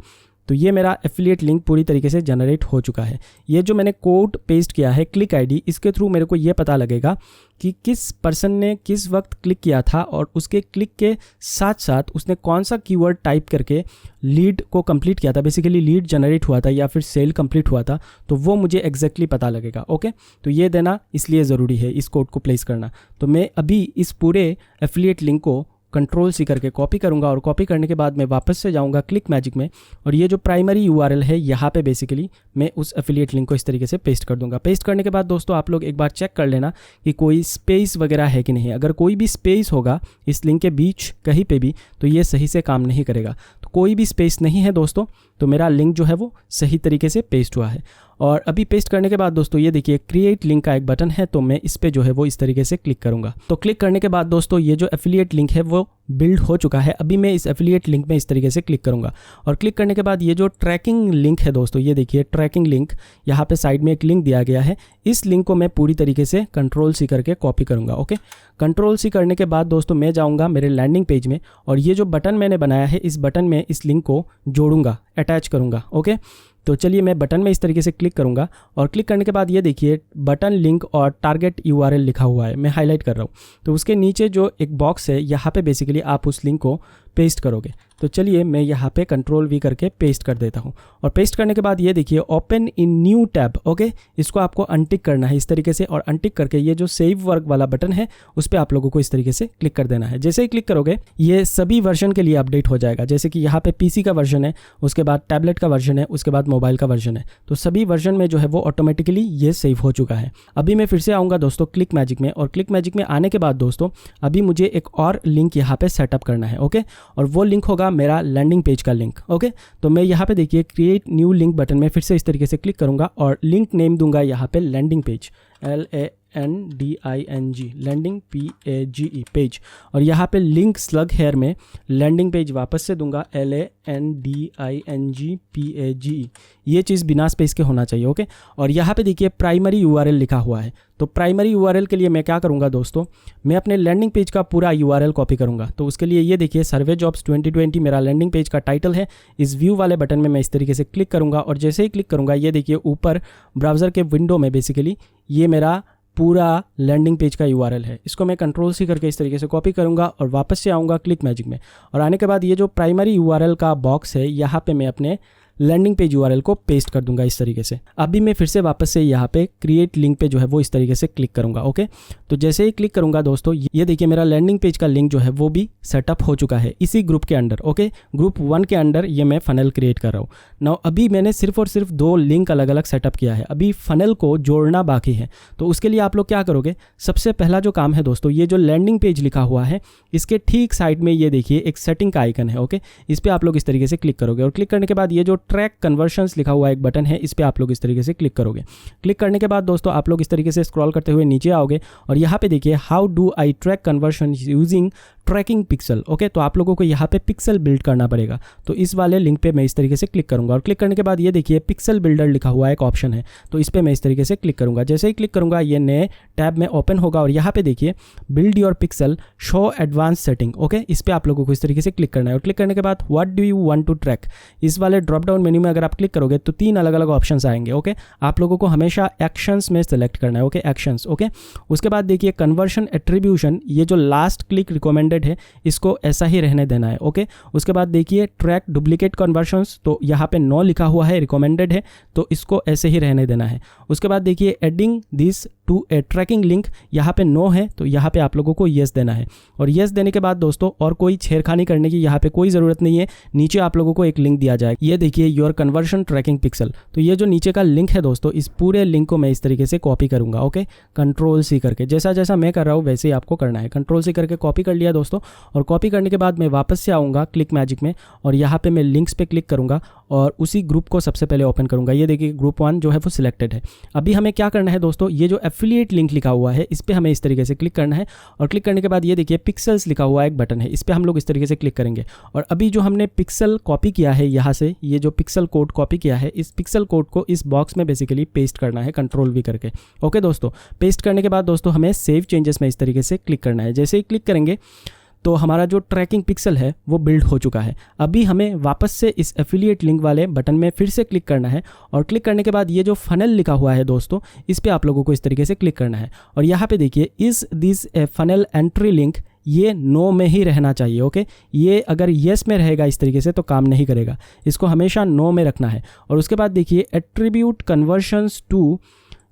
तो ये मेरा एफिलिएट लिंक पूरी तरीके से जनरेट हो चुका है। ये जो मैंने कोड पेस्ट किया है क्लिक आईडी, इसके थ्रू मेरे को ये पता लगेगा कि किस पर्सन ने किस वक्त क्लिक किया था और उसके क्लिक के साथ साथ उसने कौन सा कीवर्ड टाइप करके लीड को कंप्लीट किया था, बेसिकली लीड जनरेट हुआ था या फिर सेल कंप्लीट हुआ था, तो वो मुझे एग्जैक्टली पता लगेगा। ओके, तो ये देना इसलिए ज़रूरी है इस कोड को प्लेस करना। तो मैं अभी इस पूरे एफिलिएट लिंक को कंट्रोल-C करके कॉपी करूंगा और कॉपी करने के बाद मैं वापस से जाऊंगा क्लिक मैजिक में और ये जो प्राइमरी यूआरएल है यहाँ पे बेसिकली मैं उस एफिलिएट लिंक को इस तरीके से पेस्ट कर दूंगा। पेस्ट करने के बाद दोस्तों आप लोग एक बार चेक कर लेना कि कोई स्पेस वगैरह है कि नहीं। अगर कोई भी स्पेस होगा इस लिंक के बीच कहीं पे भी तो ये सही से काम नहीं करेगा। तो कोई भी स्पेस नहीं है दोस्तों, तो मेरा लिंक जो है वो सही तरीके से पेस्ट हुआ है। और अभी पेस्ट करने के बाद दोस्तों ये देखिए क्रिएट लिंक का एक बटन है, तो मैं इस पे जो है वो इस तरीके से क्लिक करूंगा। तो क्लिक करने के बाद दोस्तों ये जो एफिलिएट लिंक है वो बिल्ड हो चुका है। अभी मैं इस एफिलिएट लिंक में इस तरीके से क्लिक करूंगा और क्लिक करने के बाद ये जो ट्रैकिंग लिंक है दोस्तों, ये देखिए ट्रैकिंग लिंक, यहाँ पे साइड में एक लिंक दिया गया है। इस लिंक को मैं पूरी तरीके से कंट्रोल-C करके कॉपी करूंगा। ओके, कंट्रोल-C करने के बाद दोस्तों मैं जाऊंगा मेरे लैंडिंग पेज में और ये जो बटन मैंने बनाया है इस बटन में इस लिंक को जोड़ूंगा, अटैच करूंगा। ओके, तो चलिए मैं बटन में इस तरीके से क्लिक करूंगा और क्लिक करने के बाद ये देखिए बटन लिंक और टारगेट यूआरएल लिखा हुआ है, मैं हाईलाइट कर रहा हूँ। तो उसके नीचे जो एक बॉक्स है यहाँ पे बेसिकली आप उस लिंक को पेस्ट करोगे। तो चलिए मैं यहाँ पे कंट्रोल-V करके पेस्ट कर देता हूँ और पेस्ट करने के बाद ये देखिए open in new tab. Okay, इसको आपको अनटिक करना है इस तरीके से और अनटिक करके ये जो सेव वर्क वाला बटन है उस पर आप लोगों को इस तरीके से क्लिक कर देना है। जैसे ही क्लिक करोगे ये सभी वर्जन के लिए अपडेट हो जाएगा। जैसे कि यहाँ पे पीसी का वर्जन है, उसके बाद टैबलेट का वर्जन है, उसके बाद मोबाइल का वर्जन है। तो सभी वर्जन में जो है वो ऑटोमेटिकली ये सेव हो चुका है। अभी मैं फिर से आऊँगा दोस्तों क्लिक मैजिक में और क्लिक मैजिक में आने के बाद दोस्तों अभी मुझे एक और लिंक यहाँ पे सेटअप करना है। ओके, और वो लिंक होगा मेरा लैंडिंग पेज का लिंक। ओके, तो मैं यहाँ पे देखिए क्रिएट न्यू लिंक बटन में फिर से इस तरीके से क्लिक करूँगा और लिंक नेम दूंगा यहाँ पे landing page, LANDING, landing PAGE page, और यहाँ पे लिंक स्लग हेयर में लैंडिंग पेज वापस से दूंगा LANDING PAGE। ये चीज़ बिना स्पेस के होना चाहिए। ओके, और यहाँ पे देखिए प्राइमरी यूआरएल लिखा हुआ है। तो प्राइमरी यूआरएल के लिए मैं क्या करूँगा दोस्तों, मैं अपने लैंडिंग पेज का पूरा यूआरएल कॉपी करूँगा। तो उसके लिए ये देखिए सर्वे जॉब्स 2020 मेरा लैंडिंग पेज का टाइटल है। इस व्यू वाले बटन में मैं इस तरीके से क्लिक करूँगा और जैसे ही क्लिक करूँगा ये देखिए ऊपर ब्राउज़र के विंडो में बेसिकली ये मेरा पूरा लैंडिंग पेज का यूआरएल है। इसको मैं कंट्रोल-C करके इस तरीके से कॉपी करूँगा और वापस से आऊँगा क्लिक मैजिक में और आने के बाद ये जो प्राइमरी यूआरएल का बॉक्स है यहाँ पे मैं अपने लैंडिंग पेज यूआरएल को पेस्ट कर दूंगा इस तरीके से। अभी मैं फिर से वापस से यहाँ पे क्रिएट लिंक पे जो है वो इस तरीके से क्लिक करूंगा। ओके, तो जैसे ही क्लिक करूंगा दोस्तों ये देखिए मेरा लैंडिंग पेज का लिंक जो है वो भी सेटअप हो चुका है इसी ग्रुप के अंडर। ओके, ग्रुप 1 के अंडर ये मैं फनल क्रिएट कर रहा हूँ। नाउ अभी मैंने सिर्फ और सिर्फ 2 लिंक अलग अलग सेटअप किया है, अभी फनल को जोड़ना बाकी है। तो उसके लिए आप लोग क्या करोगे, सबसे पहला जो काम है दोस्तों ये जो लैंडिंग पेज लिखा हुआ है इसके ठीक साइड में ये देखिए एक सेटिंग का आइकन है। ओके, इस पर आप लोग इस तरीके से क्लिक करोगे और क्लिक करने के बाद ये जो ट्रैक कन्वर्शन लिखा हुआ एक बटन है इस पे आप लोग इस तरीके से क्लिक करोगे। क्लिक करने के बाद दोस्तों आप लोग इस तरीके से स्क्रॉल करते हुए नीचे आओगे और यहाँ पे देखिए how do I track conversion using tracking pixel. Okay, तो आप लोगों को यहाँ पे पिक्सल बिल्ड करना पड़ेगा। तो इस वाले लिंक पे मैं इस तरीके से क्लिक करूंगा और क्लिक करने के बाद ये देखिए पिक्सल बिल्डर लिखा हुआ एक ऑप्शन है, तो इस पे मैं इस तरीके से क्लिक करूंगा। जैसे ही क्लिक करूंगा ये नए टैब में ओपन होगा और यहाँ पे देखिए build your pixel show advance setting. Okay, इस पे आप लोगों को इस तरीके से क्लिक करना है और क्लिक करने के बाद what do you want to track, इस वाले ड्रॉप डाउन मेन्यू में अगर आप क्लिक करोगे तो 3 अलग अलग ऑप्शंस आएंगे। ओके, आप लोगों को हमेशा एक्शंस में सेलेक्ट करना है। Okay, actions. ओके, उसके बाद देखिए कन्वर्शन एट्रीब्यूशन, ये जो लास्ट क्लिक रिकमेंडेड है इसको ऐसा ही रहने देना है। ओके, उसके बाद देखिए ट्रैक डुप्लीकेट कन्वर्शंस, तो यहाँ पे नो लिखा हुआ है, रिकमेंडेड है, तो इसको ऐसे ही रहने देना है। उसके बाद देखिए adding this to a tracking link, यहाँ पे नो है, तो यहाँ पे आप लोगों को येस देना है। और येस देने के बाद दोस्तों और कोई छेड़खानी करने की यहाँ पे कोई ज़रूरत नहीं है। नीचे आप लोगों को एक लिंक दिया जाएगा, ये देखिए योर कन्वर्शन ट्रैकिंग पिक्सल। तो ये जो नीचे का लिंक है दोस्तों इस पूरे लिंक को मैं इस तरीके से कॉपी करूँगा। ओके, कंट्रोल-C करके जैसा जैसा मैं कर रहा हूँ वैसे ही आपको करना है। कंट्रोल-C करके कॉपी कर लिया दोस्तों और कॉपी करने के बाद मैं वापस से आऊँगा क्लिक मैजिक में और यहाँ पे मैं लिंक्स पे क्लिक करूँगा और उसी ग्रुप को सबसे पहले ओपन करूँगा। ये देखिए ग्रुप 1 जो है वो सिलेक्टेड है। अभी हमें क्या करना है दोस्तों, ये जो एफिलिएट लिंक लिखा हुआ है इस पर हमें इस तरीके से क्लिक करना है और क्लिक करने के बाद ये देखिए पिक्सल्स लिखा हुआ एक बटन है, इस पर हम लोग इस तरीके से क्लिक करेंगे और अभी जो हमने पिक्सल कॉपी किया है यहाँ से, ये जो पिक्सल कोड कॉपी किया है इस पिक्सल कोड को इस बॉक्स में बेसिकली पेस्ट करना है कंट्रोल-V करके। ओके दोस्तों, पेस्ट करने के बाद दोस्तों हमें सेव चेंजेस में इस तरीके से क्लिक करना है। जैसे ही क्लिक करेंगे तो हमारा जो ट्रैकिंग पिक्सल है वो बिल्ड हो चुका है। अभी हमें वापस से इस एफिलिएट लिंक वाले बटन में फिर से क्लिक करना है और क्लिक करने के बाद ये जो फनल लिखा हुआ है दोस्तों, इस पर आप लोगों को इस तरीके से क्लिक करना है और यहाँ पे देखिए is this A funnel entry link, ये नो में ही रहना चाहिए। ओके, ये अगर येस में रहेगा इस तरीके से तो काम नहीं करेगा, इसको हमेशा नो में रखना है। और उसके बाद देखिए एट्रीब्यूट कन्वर्शंस टू,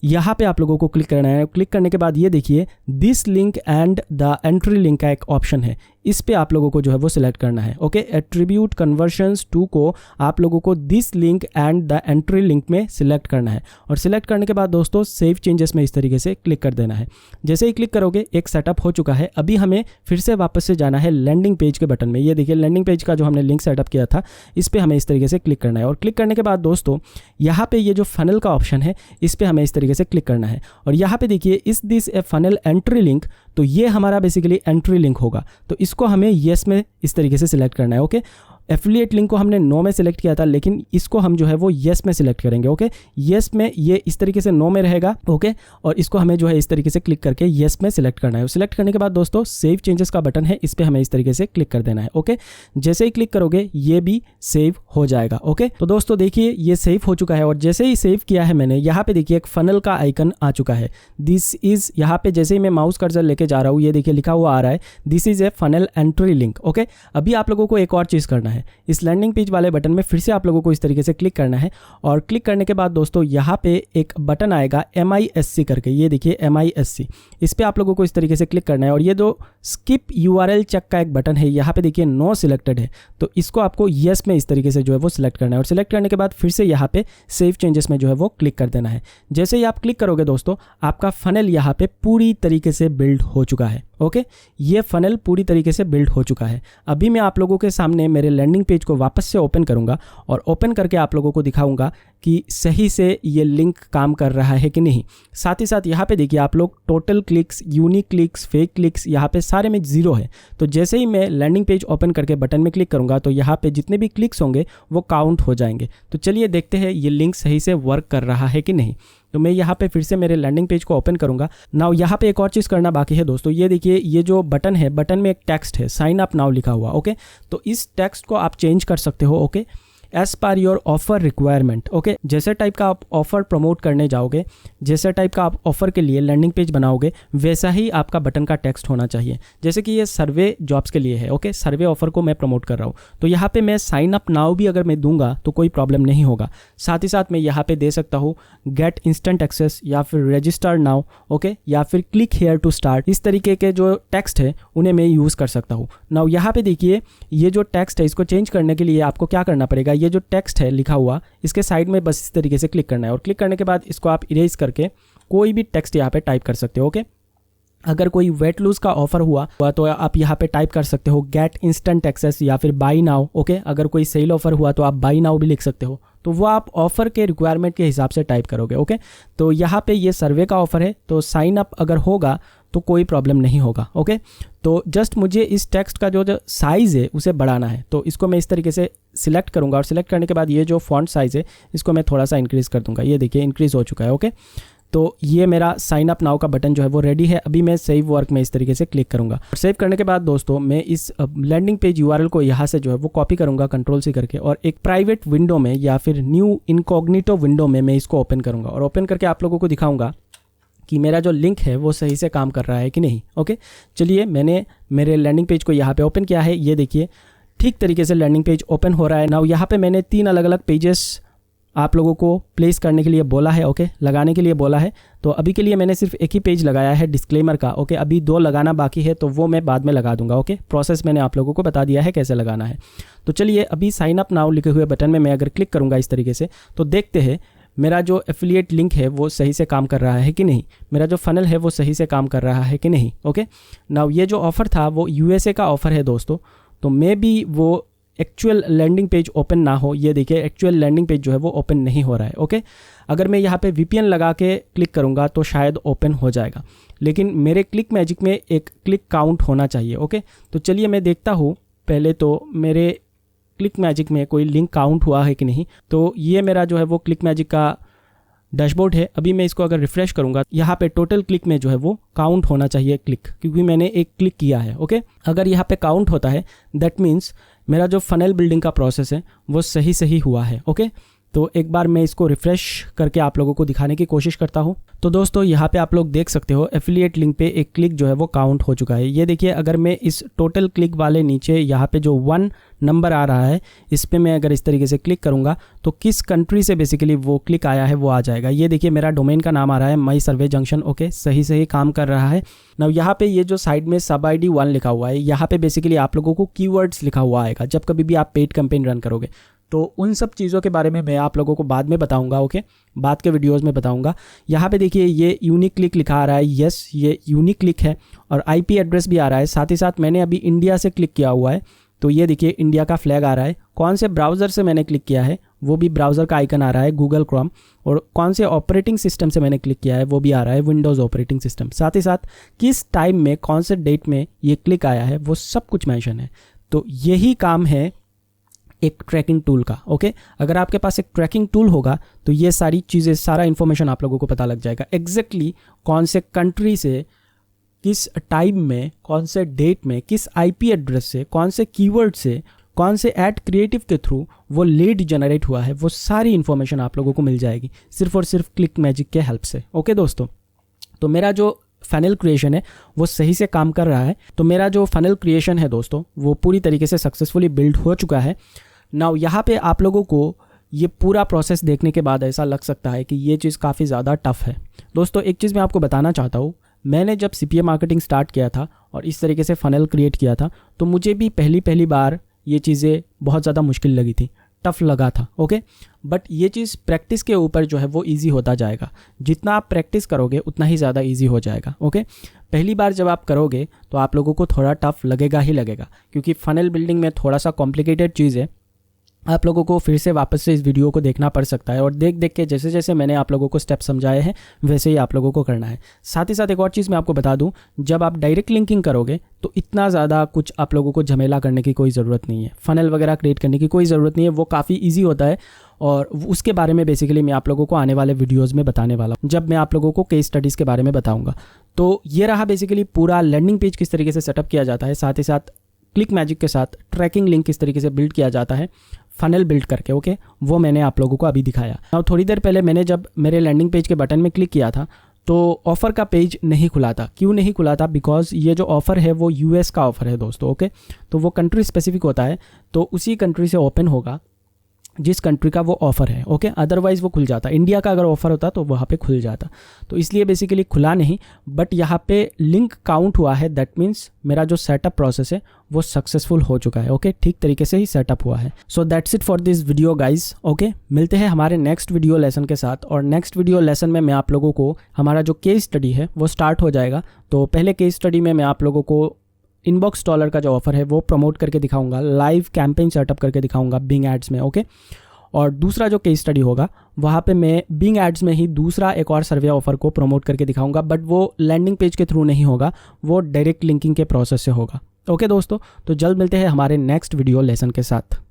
यहाँ पे आप लोगों को क्लिक करना है। क्लिक करने के बाद ये देखिए this link and the entry link का एक ऑप्शन है, इस पे आप लोगों को जो है वो सिलेक्ट करना है। ओके, एट्रीब्यूट कन्वर्शंस टू को आप लोगों को this link and the entry link में सिलेक्ट करना है और सिलेक्ट करने के बाद दोस्तों सेव चेंजेस में इस तरीके से क्लिक कर देना है। जैसे ही क्लिक करोगे एक सेटअप हो चुका है। अभी हमें फिर से वापस से जाना है लैंडिंग पेज के बटन में। ये देखिए लैंडिंग पेज का जो हमने लिंक सेटअप किया था, इस पर हमें इस तरीके से क्लिक करना है और क्लिक करने के बाद दोस्तों यहाँ पे ये जो फनल का ऑप्शन है, इस पर हमें इस तरीके से क्लिक करना है और यहाँ पे देखिए इस this A funnel entry link, तो ये हमारा बेसिकली एंट्री लिंक होगा, तो इसको हमें येस में इस तरीके से सिलेक्ट करना है। ओके, एफिलिएट लिंक को हमने नो में सिलेक्ट किया था, लेकिन इसको हम जो है वो येस में सिलेक्ट करेंगे। ओके, येस में ये इस तरीके से नो में रहेगा। ओके, और इसको हमें जो है इस तरीके से क्लिक करके येस में सिलेक्ट करना है। सिलेक्ट करने के बाद दोस्तों सेव चेंजेस का बटन है, इस पर हमें इस तरीके से क्लिक कर देना है। ओके, जैसे ही क्लिक करोगे ये भी सेव हो जाएगा। ओके, तो दोस्तों देखिए ये सेव हो चुका है और जैसे ही सेव किया है मैंने, यहाँ पे देखिए एक फनल का आइकन आ चुका है। दिस इज, यहाँ पे जैसे ही मैं माउस कर्सर लेके जा रहा हूँ, ये देखिए लिखा हुआ आ रहा है this is a funnel entry link. Okay, अभी आप लोगों को एक और चीज़ करना है, इस लैंडिंग पेज वाले बटन में फिर से आप लोगों को इस तरीके से क्लिक करना है और क्लिक करने के बाद दोस्तों यहाँ पे एक बटन आएगा MISC करके, ये देखिए MISC, इस पे आप लोगों को इस तरीके से क्लिक करना है और ये जो स्किप URL चेक का एक बटन है, यहाँ पे देखिए नो सिलेक्टेड है, तो इसको आपको येस में इस तरीके से जो है वो सिलेक्ट करना है और सिलेक्ट करने के बाद फिर से यहाँ पे सेव चेंजेस में जो है वो क्लिक कर देना है। जैसे ही आप क्लिक करोगे दोस्तों, आपका फनल यहाँ पे पूरी तरीके से बिल्ड हो चुका है। ओके, ये फनल पूरी तरीके से बिल्ड हो चुका है। अभी मैं आप लोगों के सामने मेरे लैंडिंग पेज को वापस से ओपन करूंगा और ओपन करके आप लोगों को दिखाऊंगा कि सही से ये लिंक काम कर रहा है कि नहीं। साथ ही साथ यहाँ पे देखिए आप लोग total clicks, unique clicks, fake clicks, यहाँ पे सारे में 0 है। तो जैसे ही मैं लैंडिंग पेज ओपन करके बटन में क्लिक करूँगा तो यहाँ पे जितने भी क्लिक्स होंगे वो काउंट हो जाएंगे। तो चलिए देखते हैं ये लिंक सही से वर्क कर रहा है कि नहीं। तो मैं यहाँ पे फिर से मेरे लैंडिंग पेज को ओपन करूँगा। नाउ यहाँ पे एक और चीज़ करना बाकी है दोस्तों, ये देखिए ये जो बटन है, बटन में एक टेक्स्ट है साइन अप नाउ लिखा हुआ। ओके, तो इस टेक्स्ट को आप चेंज कर सकते हो। Okay, as per your offer requirement. Okay, जैसे टाइप का आप ऑफर प्रमोट करने जाओगे, जैसे टाइप का आप ऑफर के लिए लैंडिंग पेज बनाओगे, वैसा ही आपका बटन का टेक्स्ट होना चाहिए। जैसे कि ये सर्वे जॉब्स के लिए है। ओके, सर्वे ऑफर को मैं प्रमोट कर रहा हूँ, तो यहाँ पे मैं साइन अप नाउ भी अगर मैं दूंगा तो कोई प्रॉब्लम नहीं होगा। साथ ही साथ मैं यहाँ पे दे सकता हूँ गेट इंस्टेंट एक्सेस या फिर रजिस्टर नाउ। ओके, या फिर क्लिक हेयर टू स्टार्ट, इस तरीके के जो टेक्स्ट है उन्हें मैं यूज़ कर सकता हूँ। नाउ यहाँ पे देखिए ये जो टेक्स्ट है, इसको चेंज करने के लिए आपको क्या करना पड़ेगा, ये जो टेक्स्ट है लिखा हुआ, इसके साइड में बस इस तरीके से क्लिक करना है और क्लिक करने के बाद इसको आप इरेज करके कोई भी टेक्स्ट यहाँ पे टाइप कर सकते हो। ओके, अगर कोई वेट लूज का ऑफर हुआ तो आप यहाँ पे टाइप कर सकते हो गेट इंस्टेंट एक्सेस या फिर बाई नाउ। ओके, अगर कोई सेल ऑफर हुआ तो आप बाई नाउ भी लिख सकते हो, तो वो आप ऑफर के रिक्वायरमेंट के हिसाब से टाइप करोगे। ओके, तो यहाँ पे ये सर्वे का ऑफर है, तो साइन अप अगर होगा तो कोई प्रॉब्लम नहीं होगा। ओके, तो जस्ट मुझे इस टेक्स्ट का जो साइज़ है उसे बढ़ाना है, तो इसको मैं इस तरीके से सिलेक्ट करूँगा और सिलेक्ट करने के बाद ये जो फॉन्ट साइज़ है इसको मैं थोड़ा सा इंक्रीज़ कर दूँगा। ये देखिए इंक्रीज़ हो चुका है। ओके, तो ये मेरा साइन अप नाउ का बटन जो है वो रेडी है। अभी मैं सेव वर्क में इस तरीके से क्लिक करूंगा। सेव करने के बाद दोस्तों मैं इस लैंडिंग पेज URL को यहाँ से जो है वो कॉपी करूंगा Ctrl+C करके और एक प्राइवेट विंडो में या फिर न्यू इनकॉग्निटो विंडो में मैं इसको ओपन करूंगा और ओपन करके आप लोगों को दिखाऊंगा कि मेरा जो लिंक है वो सही से काम कर रहा है कि नहीं। ओके, चलिए मैंने मेरे लैंडिंग पेज को यहाँ पे ओपन किया है। ये देखिए ठीक तरीके से लैंडिंग पेज ओपन हो रहा है। नाउ यहाँ पे मैंने 3 अलग अलग पेजेस आप लोगों को प्लेस करने के लिए बोला है। ओके, लगाने के लिए बोला है, तो अभी के लिए मैंने सिर्फ एक ही पेज लगाया है डिस्क्लेमर का। ओके, अभी 2 लगाना बाकी है, तो वो मैं बाद में लगा दूंगा। ओके, प्रोसेस मैंने आप लोगों को बता दिया है कैसे लगाना है। तो चलिए अभी साइन अप नाउ लिखे हुए बटन में मैं अगर क्लिक करूंगा इस तरीके से, तो देखते हैं मेरा जो एफिलिएट लिंक है वो सही से काम कर रहा है कि नहीं, मेरा जो फनल है वो सही से काम कर रहा है कि नहीं। ओके, नाउ ये जो ऑफ़र था वो USA का ऑफ़र है दोस्तों, तो मे बी वो एक्चुअल लैंडिंग पेज ओपन ना हो। ये देखिए एक्चुअल लैंडिंग पेज जो है वो ओपन नहीं हो रहा है। ओके, अगर मैं यहाँ पे VPN लगा के क्लिक करूँगा तो शायद ओपन हो जाएगा, लेकिन मेरे क्लिक मैजिक में एक क्लिक काउंट होना चाहिए। ओके, तो चलिए मैं देखता हूँ पहले तो मेरे क्लिक मैजिक में कोई लिंक काउंट हुआ है कि नहीं। तो ये मेरा जो है वो क्लिक मैजिक का डैशबोर्ड है। अभी मैं इसको अगर रिफ्रेश करूंगा, यहाँ पे टोटल क्लिक में जो है वो काउंट होना चाहिए क्लिक, क्योंकि मैंने एक क्लिक किया है। ओके, अगर यहाँ पे काउंट होता है दैट मीन्स मेरा जो फनल बिल्डिंग का प्रोसेस है वो सही हुआ है। ओके, तो एक बार मैं इसको रिफ्रेश करके आप लोगों को दिखाने की कोशिश करता हूँ। तो दोस्तों यहाँ पे आप लोग देख सकते हो एफिलिएट लिंक पे एक क्लिक जो है वो काउंट हो चुका है। ये देखिए, अगर मैं इस टोटल क्लिक वाले नीचे यहाँ पे जो 1 नंबर आ रहा है, इस पे मैं अगर इस तरीके से क्लिक करूँगा तो किस कंट्री से बेसिकली वो क्लिक आया है वो आ जाएगा। ये देखिए, मेरा डोमेन का नाम आ रहा है माई सर्वे जंक्शन। ओके, सही काम कर रहा है। नाउ यहाँ पे ये जो साइड में सब ID 1 लिखा हुआ है, यहाँ पे बेसिकली आप लोगों को कीवर्ड्स लिखा हुआ आएगा जब कभी भी आप पेड कैंपेन रन करोगे। तो उन सब चीज़ों के बारे में मैं आप लोगों को बाद में बताऊंगा। ओके, बाद के वीडियोस में बताऊंगा। यहाँ पे देखिए, ये यूनिक क्लिक लिखा आ रहा है। यस, ये यूनिक क्लिक है और IP एड्रेस भी आ रहा है। साथ ही साथ मैंने अभी इंडिया से क्लिक किया हुआ है, तो ये देखिए इंडिया का फ्लैग आ रहा है। कौन से ब्राउज़र से मैंने क्लिक किया है वो भी ब्राउज़र का आइकन आ रहा है, गूगल क्रोम। और कौन से ऑपरेटिंग सिस्टम से मैंने क्लिक किया है वो भी आ रहा है, विंडोज़ ऑपरेटिंग सिस्टम। साथ ही साथ किस टाइम में, कौन से डेट में ये क्लिक आया है वो सब कुछ मेंशन है। तो यही काम है एक ट्रैकिंग टूल का। ओके, अगर आपके पास एक ट्रैकिंग टूल होगा तो ये सारी चीज़ें, सारा इन्फॉर्मेशन आप लोगों को पता लग जाएगा। एग्जैक्टली कौन से कंट्री से, किस टाइम में, कौन से डेट में, किस IP एड्रेस से, कौन से कीवर्ड से, कौन से ऐड क्रिएटिव के थ्रू वो लीड जनरेट हुआ है, वो सारी इन्फॉर्मेशन आप लोगों को मिल जाएगी सिर्फ और सिर्फ क्लिक मैजिक के हेल्प से। ओके दोस्तों, तो मेरा जो फनल क्रिएशन है वो सही से काम कर रहा है। तो मेरा जो फनल क्रिएशन है दोस्तों वो पूरी तरीके से सक्सेसफुली बिल्ड हो चुका है। नाउ यहाँ पे आप लोगों को ये पूरा प्रोसेस देखने के बाद ऐसा लग सकता है कि ये चीज़ काफ़ी ज़्यादा टफ है। दोस्तों एक चीज़ मैं आपको बताना चाहता हूँ, मैंने जब CPA मार्केटिंग स्टार्ट किया था और इस तरीके से फनल क्रिएट किया था तो मुझे भी पहली बार ये चीज़ें बहुत ज़्यादा मुश्किल लगी थी, टफ लगा था। ओके, बट ये चीज़ प्रैक्टिस के ऊपर जो है वो इजी होता जाएगा। जितना आप प्रैक्टिस करोगे उतना ही ज़्यादा इजी हो जाएगा। ओके, पहली बार जब आप करोगे तो आप लोगों को थोड़ा टफ लगेगा ही लगेगा, क्योंकि फनल बिल्डिंग में थोड़ा सा कॉम्प्लिकेटेड चीज़ है। आप लोगों को फिर से वापस से इस वीडियो को देखना पड़ सकता है और देख के जैसे जैसे मैंने आप लोगों को स्टेप समझाए हैं वैसे ही आप लोगों को करना है। साथ ही साथ एक और चीज़ मैं आपको बता दूं, जब आप डायरेक्ट लिंकिंग करोगे तो इतना ज़्यादा कुछ आप लोगों को झमेला करने की कोई ज़रूरत नहीं है, फनल वगैरह क्रिएट करने की कोई ज़रूरत नहीं है। वो काफ़ी ईजी होता है और उसके बारे में बेसिकली मैं आप लोगों को आने वाले वीडियोज़ में बताने वाला हूँ, जब मैं आप लोगों को केस स्टडीज़ के बारे में बताऊँगा। तो ये रहा बेसिकली पूरा लैंडिंग पेज किस तरीके से सेटअप किया जाता है, साथ ही साथ क्लिक मैजिक के साथ ट्रैकिंग लिंक किस तरीके से बिल्ड किया जाता है फनल बिल्ड करके। ओके, वो मैंने आप लोगों को अभी दिखाया। अब थोड़ी देर पहले मैंने जब मेरे लैंडिंग पेज के बटन में क्लिक किया था तो ऑफ़र का पेज नहीं खुला था। क्यों नहीं खुला था? बिकॉज ये जो ऑफ़र है वो US का ऑफ़र है दोस्तों। ओके, तो वो कंट्री स्पेसिफिक होता है, तो उसी कंट्री से ओपन होगा जिस कंट्री का वो ऑफ़र है। ओके, अदरवाइज़ वो खुल जाता। इंडिया का अगर ऑफ़र होता तो वहाँ पे खुल जाता, तो इसलिए बेसिकली खुला नहीं। बट यहाँ पे लिंक काउंट हुआ है, दैट मीन्स मेरा जो सेटअप प्रोसेस है वो सक्सेसफुल हो चुका है। ओके, ठीक तरीके से ही सेटअप हुआ है। So that's it for this video guys. Okay, मिलते हैं हमारे नेक्स्ट वीडियो लेसन के साथ, और नेक्स्ट वीडियो लेसन में मैं आप लोगों को हमारा जो केस स्टडी है वो स्टार्ट हो जाएगा। तो पहले केस स्टडी में मैं आप लोगों को इनबॉक्स डॉलर का जो ऑफर है वो प्रमोट करके दिखाऊंगा, लाइव कैंपेन सेटअप करके दिखाऊंगा बिंग एड्स में। ओके, और दूसरा जो केस स्टडी होगा वहाँ पे मैं बिंग एड्स में ही दूसरा एक और सर्वे ऑफर को प्रमोट करके दिखाऊंगा, बट वो लैंडिंग पेज के थ्रू नहीं होगा, वो डायरेक्ट लिंकिंग के प्रोसेस से होगा। ओके दोस्तों, तो जल्द मिलते हैं हमारे नेक्स्ट वीडियो लेसन के साथ।